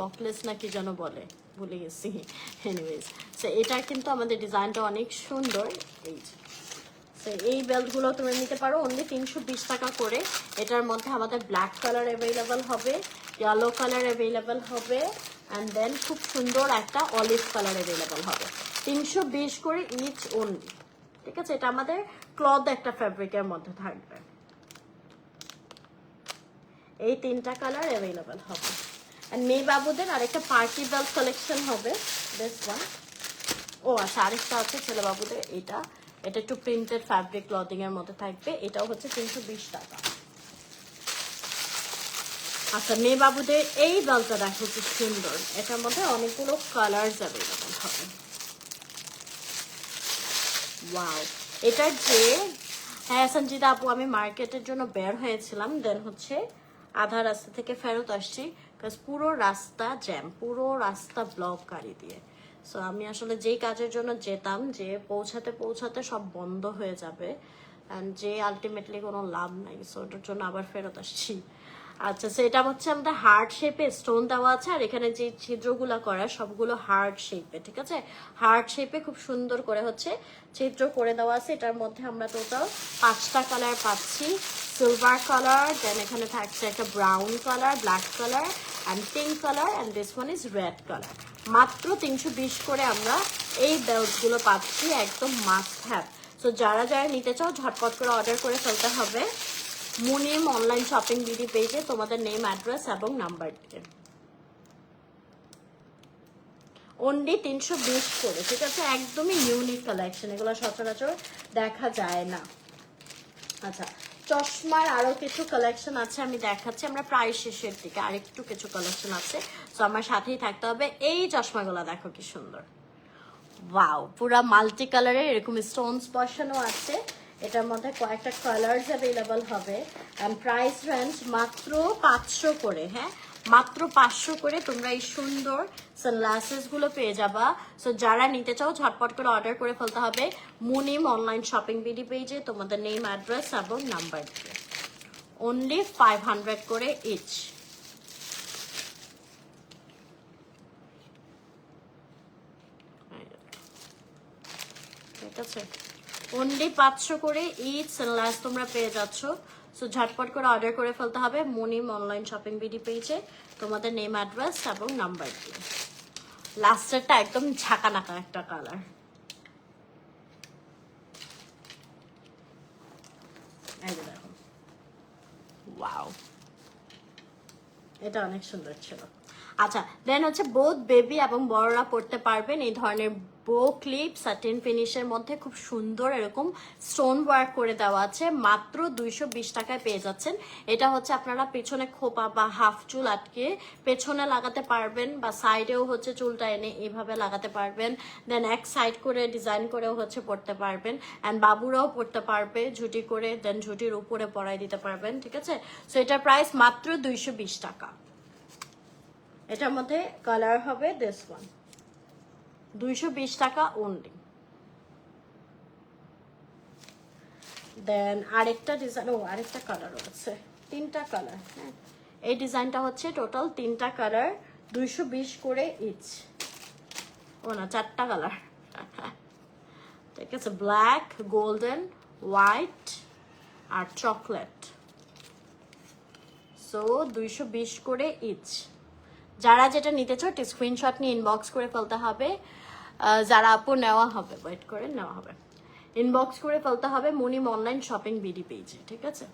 বকলেস না কি যেন বলে, ভুলে গেছি। এনিওয়েজ, সো এটা কিন্তু আমাদের ডিজাইনটা অনেক সুন্দর। এই যে এই বেল্টগুলো তুমি নিতে পারো অনলি 320 টাকা করে। এটার মধ্যে আমাদের ব্ল্যাক কালার অ্যাভেলেবেল হবে, ইয়েলো কালার অ্যাভেলেবেল হবে, অ্যান্ড দেন খুব সুন্দর একটা অলিভ কালার অ্যাভেলেবেল হবে। 320 করে ইচ অনলি, ঠিক আছে। এটা আমাদের ক্লথ একটা ফ্যাব্রিকের মধ্যে থাকবে। এই তিনটা কালার অ্যাভেলেবেল হবে। আর মেয়ে বাবুদের আরেকটা পার্টি বেল্ট কালেকশন হবে, দিস ওয়ান। ও আচ্ছা, আরেকটা আছে ছেলে বাবুদের, এটা একটু প্রিন্টেড ফ্যাব্রিক ক্লথিং এর মধ্যে থাকবে, এটাও হচ্ছে 320 টাকা। আচ্ছা, মেয়ে বাবুদের এই বেল্টটা দেখো কি সুন্দর, এটার মধ্যে অনেকগুলো কালার অ্যাভেলেবেল হবে। ওয়াও, এটার যে, হ্যাঁ সঞ্জিতা আপু, আমি মার্কেটের জন্য বের হয়েছিলাম, দেন হচ্ছে আধা রাস্তা থেকে ফেরত আসছি, বিকজ পুরো রাস্তা জ্যাম, পুরো রাস্তা ব্লক গাড়ি দিয়ে। সো আমি আসলে যেই কাজের জন্য যেতাম, যে পৌঁছাতে পৌঁছাতে সব বন্ধ হয়ে যাবে, অ্যান্ড যে আলটিমেটলি কোনো লাভ নাই, সো ওটার জন্য আবার ফেরত আসছি। আচ্ছা, সো এটা হচ্ছে আমাদের হার্ট শেপে স্টোন দেওয়া আছে, আর এখানে যে ছিদ্রগুলো করা সবগুলো হার্ট শেপে, ঠিক আছে? হার্ট শেপে খুব সুন্দর করে হচ্ছে ছিদ্র করে দেওয়া আছে। এটার মধ্যে আমরা টোটাল 5টা কালার পাচ্ছি। সিলভার কালার, দেন এখানে থাকছে একটা brown colour, black colour and pink colour, and this one is red colour. মাত্র 320 করে আমরা এই বেল্টগুলো পাচ্ছি, একদম মাস্ট হ্যাভ। সো যারা যারা নিতে চাও ঝটপট করে অর্ডার করে ফেলতে হবে মুনিম অনলাইন শপিং বিডি পেজে তোমাদের নেম, অ্যাড্রেস এবং নাম্বার দিয়ে। অনলি 320 করে, ঠিক আছে? একদমই ইউনিক কালেকশন, এগুলো সচরাচর দেখা যায় না। আচ্ছা, চশমার আরো কিছু কালেকশন আছে, আমি দেখাচ্ছি। আমরা প্রায় শেষের দিকে, আরেকটু কিছু কালেকশন আছে, তো আমার সাথেই থাকতে হবে। এই চশমাগুলো দেখো কি সুন্দর, ওয়াও, পুরা মাল্টি কালারের এরকম স্টোনস বসানো আছে। এটার মধ্যে কয়েকটা কালার্স অ্যাভেলেবল হবে, অ্যান্ড প্রাইস রেঞ্জ মাত্র 500 করে। হ্যাঁ, মাত্র 500 করে তোমরা এই সুন্দর সানগ্লাসেস গুলো পেয়ে যাবা। সো যারা নিতে চাও ঝটপট করে অর্ডার করে ফেলতে হবে মুনিম অনলাইন শপিং বিডি পেজে তোমাদের নেম, অ্যাড্রেস এবং নাম্বার দিয়ে। অনলি 500 করে ইচ। ঠিক আছে, অনলি 500 করে ইচ সানগ্লাস তোমরা পেয়ে যাচ্ছ। সো ঝটপট করে অর্ডার করে ফেলতে হবে মুনিম অনলাইন শপিং বিডি পেজে তোমাদের নেম, অ্যাড্রেস এবং নাম্বার দিয়ে। লাস্টেরটা একদম ঝাঁকানাকা একটা কালার, এই দেখো, ওয়াও, এটা অনেক সুন্দর ছিল। আচ্ছা, দেন হচ্ছে বোথ বেবি এবং বড়রা পড়তে পারবেন এই ধরনের বো ক্লিপ সাটিন ফিনিশের মধ্যে, খুব সুন্দর এরকম স্টোন ওয়ার্ক করে দেওয়া আছে। মাত্র 220 টাকায় পেয়ে যাচ্ছেন। এটা হচ্ছে আপনারা পেছনে খোপা বা হাফ চুল আটকে পেছনে লাগাতে পারবেন, বা সাইডেও হচ্ছে চুলটা এনে এইভাবে লাগাতে পারবেন। দেন এক সাইড করে ডিজাইন করেও হচ্ছে পড়তে পারবেন, অ্যান্ড বাবুরাও পড়তে পারবে ঝুটি করে, দেন ঝুটির উপরে পরাই দিতে পারবেন, ঠিক আছে? সো এটার প্রাইস মাত্র 220 টাকা। এটার মধ্যে কালার হবে দিস ওয়ান, 220 টাকা অনলি। দেন আরেকটা ডিজাইন, আরেকটা কালারও আছে, 3টা কালার। হ্যাঁ, এই ডিজাইনটা হচ্ছে টোটাল 3টা কালার, 220 করে ইচ। না, 4টা কালার, ঠিক আছে? ব্ল্যাক, গোল্ডেন, হোয়াইট আর চকলেট। সো 220 করে ইচ। যারা যেটা নিতে চাও স্ক্রিনশট নিয়ে ইনবক্স করে ফেলতে হবে। যারা আপু নেওয়া হবে, ওয়েট করে নেওয়া হবে, ইনবক্স করে ফেলতে হবে মুনিম অনলাইন শপিং বিডি পেজে, ঠিক আছে?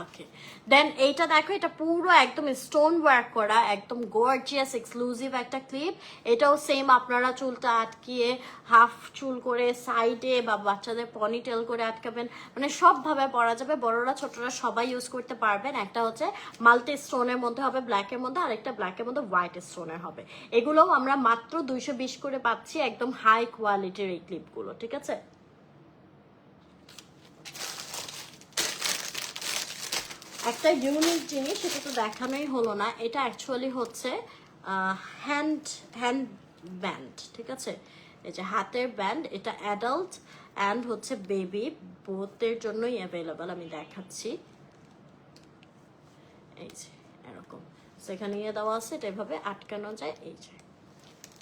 ওকে, দেন এইটা দেখো, এটা পুরো একদম স্টোন ওয়ার্ক করা, একদম গর্জিয়াস এক্সক্লুসিভ একটা ক্লিপ। এটাও সেম, আপনারা চুলটা আটকিয়ে হাফ চুল করে সাইডে বা বাচ্চাদের পনিটেল করে আটকাবেন, মানে সবভাবে পরা যাবে, বড়রা ছোটরা সবাই ইউজ করতে পারবেন। একটা হচ্ছে মাল্টি স্টোনের মধ্যে হবে ব্ল্যাকের মধ্যে, আরেকটা ব্ল্যাকের মধ্যে হোয়াইট স্টোনের হবে। এগুলোও আমরা মাত্র 220 করে পাচ্ছি, একদম হাই কোয়ালিটির এই ক্লিপগুলো, ঠিক আছে? একটা ইউনিক জিনিস, সেটা তো দেখানোই হলো না, এটা অ্যাকচুয়ালি হচ্ছে হ্যান্ড ব্যান্ড, ঠিক আছে? এই যে হাতের ব্যান্ড, এটা অ্যাডাল্ট অ্যান্ড হচ্ছে বেবি বোথের জন্যই অ্যাভেলেবল। আমি দেখাচ্ছি, এই যে এরকম সেখানে দেওয়া আছে, এটা এভাবে আটকানো যায়, এই যে,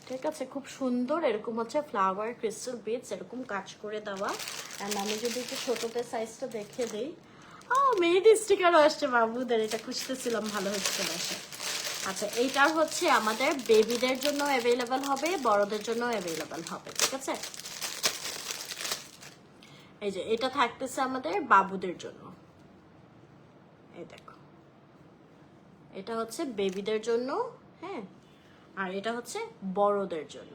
ঠিক আছে? খুব সুন্দর এরকম হচ্ছে ফ্লাওয়ার ক্রিস্টাল বিটস এরকম কাজ করে দেওয়া। অ্যান্ড আমি যদি একটু ছোটদের সাইজটা দেখে দিই, মেহেদি স্টিকারও আসছে বাবুদের, এটা খুঁজতেছিলাম, ভালো হচ্ছে দেখে। আচ্ছা, এইটার হচ্ছে আমাদের বেবিদের জন্য অ্যাভেলেবল হবে, বড়দের জন্য অ্যাভেলেবল হবে, ঠিক আছে? এই যে এটা থাকতেছে আমাদের বাবুদের জন্য, এই দেখো, এটা হচ্ছে বেবিদের জন্য, হ্যাঁ, আর এটা হচ্ছে বড়দের জন্য।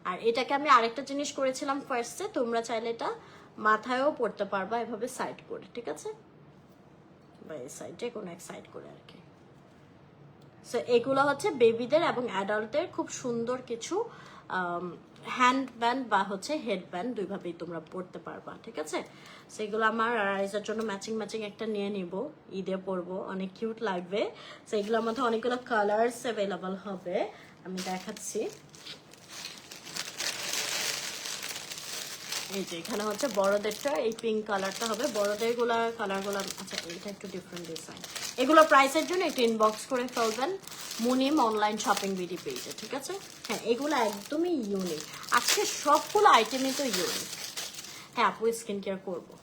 আর এটাকে আমি আরেকটা জিনিস করেছিলাম ফার্স্টে, তোমরা চাইলে এটা মাথায়ও পড়তে পারবা এভাবে সাইড করে, ঠিক আছে? বা এই সাইডে কোনো এক সাইড করে আর কি। সো এগুলো হচ্ছে বেবিদের এবং অ্যাডাল্টদের খুব সুন্দর কিছু হ্যান্ড ব্যান্ড বা হচ্ছে হেড ব্যান্ড, দুইভাবেই তোমরা পড়তে পারবা, ঠিক আছে? সেগুলো আমার রাইজার জন্য ম্যাচিং একটা নিয়ে নিব, ঈদে পরবো, অনেক কিউট লাগবে। সেগুলোর মধ্যে অনেকগুলো কালার্স অ্যাভেলেবল হবে, আমি দেখাচ্ছি। এই যে এখানে হচ্ছে বড়দেরটা, এই পিঙ্ক কালারটা হবে বড়দের গুলা, কালারগুলো আচ্ছা এটা একটু ডিফারেন্ট ডিজাইন। এগুলো প্রাইসের জন্য একটু ইনবক্স করে ফেলবেন মুনিম অনলাইন শপিং বিডি পেজে, ঠিক আছে? হ্যাঁ এগুলো একদমই ইউনিক, আজকে সবগুলো আইটেমই তো ইউনিক। হ্যাঁ আপু স্কিন কেয়ার করবো।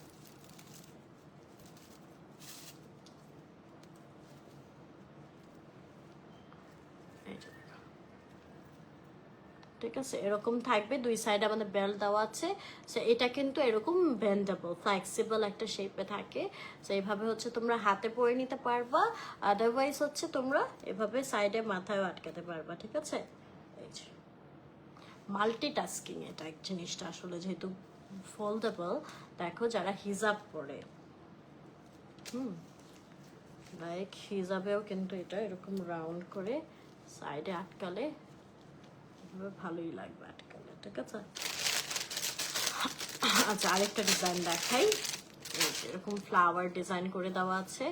ঠিক আছে, এরকম থাকবে, দুই সাইডে আমাদের বেল্ট দেওয়া আছে। সো এটা কিন্তু এরকম বেন্ডেবল ফ্লেক্সিবল একটা শেপে থাকে। সো এইভাবে হচ্ছে তোমরা হাতে পরে নিতে পারবা, আদারওয়াইজ হচ্ছে তোমরা এভাবে সাইডে মাথায় আটকাতে পারবা, ঠিক আছে? এই যে মাল্টিটাস্কিং এটা এক জিনিসটা আসলে, যেহেতু ফোল্ডেবল। দেখো যারা হিজাব পরে, লাইক হিজাবেও কিন্তু এটা এরকম রাউন্ড করে সাইডে আটকালে ভালোই লাগবে আটকালে, ঠিক আছে? আচ্ছা আরেকটা ডিজাইন দেখাই, এরকম ফ্লাওয়ার ডিজাইন করে দেওয়া আছে।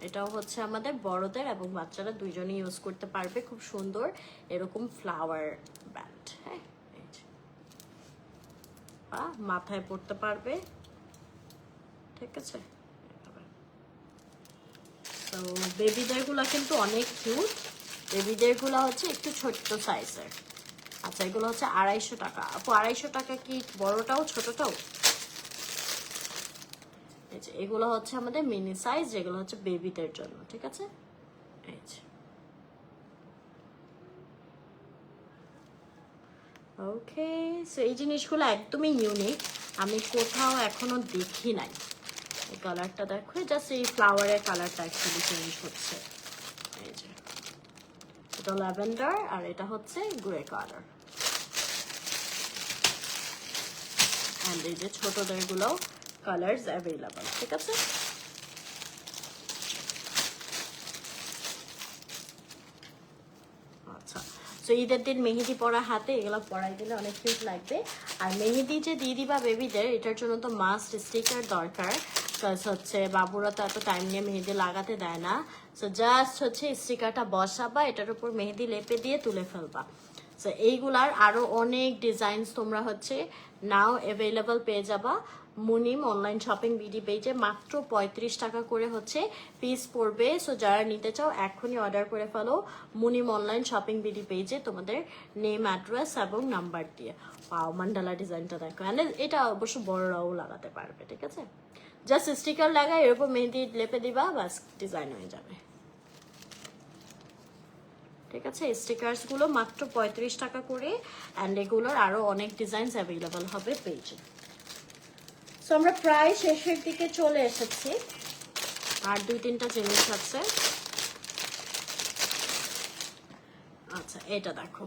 এটাও হচ্ছে আমাদের বড়দের এবং বাচ্চারা দুইজনই ইউজ করতে পারবে, খুব সুন্দর এরকম ফ্লাওয়ার ব্যান্ড। হ্যাঁ বা মাথায় পড়তে পারবে, ঠিক আছে? তো বেবিদের গুলা কিন্তু অনেক কিউট, বেবিদের গুলা হচ্ছে একটু ছোট্ট সাইজের। আচ্ছা এগুলো হচ্ছে 250 টাকা। আপু 250 টাকা কি বড়টাও ছোটটাও? এই যে এগুলো হচ্ছে আমাদের মিনি সাইজ, যেগুলো হচ্ছে বেবিদের জন্য, ঠিক আছে? এই যে ওকে, সো এই জিনিসগুলো একদমই ইউনিক, আমি কোথাও এখনো দেখি নাই। এই কালারটা দেখো, জাস্ট এই ফ্লাওয়ারের কালারটা অ্যাকচুয়ালি চেঞ্জ হচ্ছে। এই যে এটা ল্যাভেন্ডার আর এটা হচ্ছে গ্রে কালার। অ্যান্ড এই যে ছোটদের গুলো কালার্স অ্যাভেলেবল, ঠিক আছে? আচ্ছা তো ঈদের দিন মেহেদি পরা হাতে এগুলো পরাই দিলে অনেক কিউট লাগবে। আর মেহেদি যে দিয়ে দিবা বেবিদের, এটার জন্য তো মাস্ট স্টিকার দরকার, প্লাস হচ্ছে বাবুরা তো এত টাইম নিয়ে মেহেদি লাগাতে দেয় না। সো জাস্ট হচ্ছে স্টিকারটা বসাবা, এটার উপর মেহেদি লেপে দিয়ে তুলে ফেলবা। সো এইগুলার আরো অনেক ডিজাইনস তোমরা হচ্ছে নাও অ্যাভেলেবল পেয়ে যাবা মুনিম অনলাইন শপিং বিডি পেজে। মাত্র 35 টাকা করে হচ্ছে পিস পড়বে। সো যারা নিতে চাও এখনই অর্ডার করে ফেলো মুনিম অনলাইন শপিং বিডি পেজে তোমাদের নেম, অ্যাড্রেস এবং নাম্বার দিয়ে। পাও মান্ডালা ডিজাইনটা দেখো, এটা অবশ্য বড়রাও লাগাতে পারবে, ঠিক আছে? জাস্ট স্টিকার লাগাই এর উপর মেহেদি লেপে দিবা, বাস ডিজাইন হয়ে যাবে, ঠিক আছে? স্টিকার্স গুলো মাত্র 35 টাকা করে, অ্যান্ড এগুলোর আরো অনেক ডিজাইনস অ্যাভেলেবল হবে পেজে। সো আমরা প্রায় শেষের দিকে চলে এসেছি, আর 2-3টা জিনিস আছে। আচ্ছা এটা দেখো,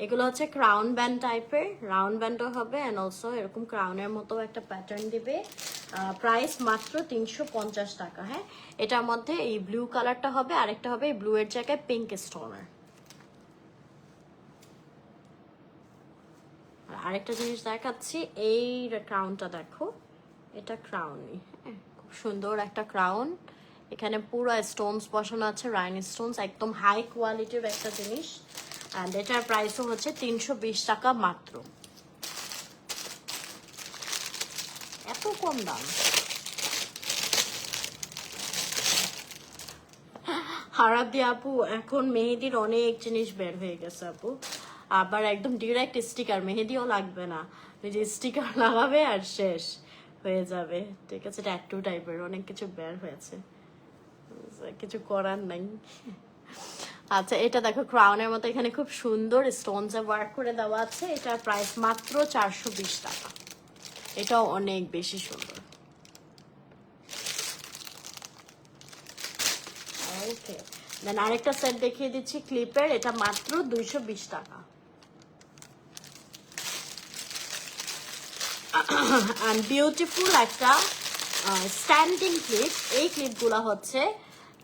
এগুলো হচ্ছে ক্রাউন ব্যান্ড টাইপের, রাউন্ড ব্যান্ডও হবে অ্যান্ড অলসো এরকম ক্রাউনের মতো একটা প্যাটার্ন দিবে। প্রাইস মাত্র 350 টাকা। হ্যাঁ এটার মধ্যে এই ব্লু কালারটা হবে, আরেকটা হবে এই ব্লু এর জায়গায় পিঙ্ক স্টোনের। আরেকটা জিনিস দেখাচ্ছি, এই ক্রাউনটা দেখো, এটা ক্রাউনই, হ্যাঁ খুব সুন্দর একটা ক্রাউন। এখানে পুরো স্টোনস বসানো আছে, রাইন স্টোনস, একদম হাই কোয়ালিটির একটা জিনিস। অ্যান্ড এটার প্রাইসও হচ্ছে 320 টাকা মাত্র। এত কম দাম! হারাদি আপু এখন মেহেদির অনেক জিনিস বের হয়ে গেছে আপু, আবার একদম ডিরেক্ট স্টিকার, মেহেদিও লাগবে না, ওই যে স্টিকার লাগাবে আর শেষ হয়ে যাবে, ঠিক আছে? ট্যাটু টাইপের অনেক কিছু বের হয়েছে, কিছু করার নাই। আচ্ছা এটা দেখো ক্রাউনের মতো এখানে খুব সুন্দর স্টোনস ওয়ার্ক করে দেওয়া আছে, এটার প্রাইস মাত্র 420 টাকা। এটাও অনেক বেশি সুন্দর। ওকে দেন আরেকটা সেট দেখিয়ে দিচ্ছি ক্লিপের, এটা মাত্র 220 টাকা। অ্যান্ড বিউটিফুল একটা স্ট্যান্ডিং ক্লিপ। এই ক্লিপগুলো হচ্ছে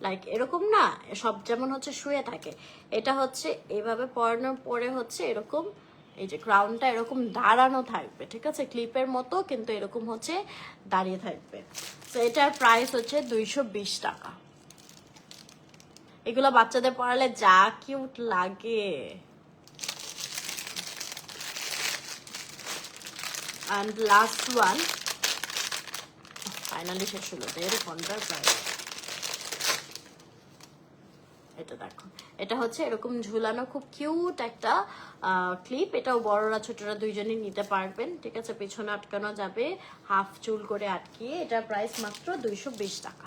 লাইক এরকম না, সব যেমন হচ্ছে শুয়ে থাকে, এটা হচ্ছে এইভাবে পরানোর পরে হচ্ছে এরকম, এই যে ক্রাউনটা এরকম দাঁড়ানো থাকবে, ঠিক আছে? ক্লিপের মতো কিন্তু এরকম হচ্ছে দাঁড়িয়ে থাকবে। তো এটার প্রাইস হচ্ছে 220 টাকা। এগুলো বাচ্চাদের পরালে যা কিউট লাগে। and last one ফাইনালি শেষ হলো। এর প্রাইস এটা দেখো, এটা হচ্ছে এরকম ঝুলানো খুব কিউট একটা ক্লিপ। এটাও বড়রা ছোটরা দুইজনই নিতে পারবেন, ঠিক আছে। পিছনে আটকানো যাবে হাফ চুল করে আটকিয়ে। এটার প্রাইস মাত্র 220 টাকা।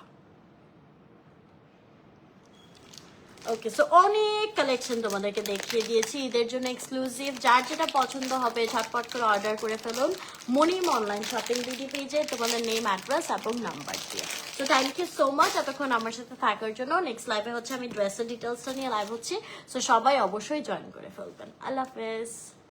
ওকে, সো অনেক কালেকশন তোমাদেরকে দেখিয়ে দিয়েছি ঈদের জন্য এক্সক্লুসিভ। যার যেটা পছন্দ হবে ঝটপট করে অর্ডার করে ফেলুন মনিম অনলাইন শপিং বিডি পেজে, তোমাদের নেম, অ্যাড্রেস এবং নাম্বার দিয়ে। So thank you so much এতক্ষণ আমার সাথে থাকার জন্য। নেক্সট লাইভে হচ্ছে আমি ড্রেসের ডিটেলসটা নিয়ে লাইভ হচ্ছি, সো সবাই অবশ্যই জয়েন করে ফেলবেন। আল্লাহ হাফেজ।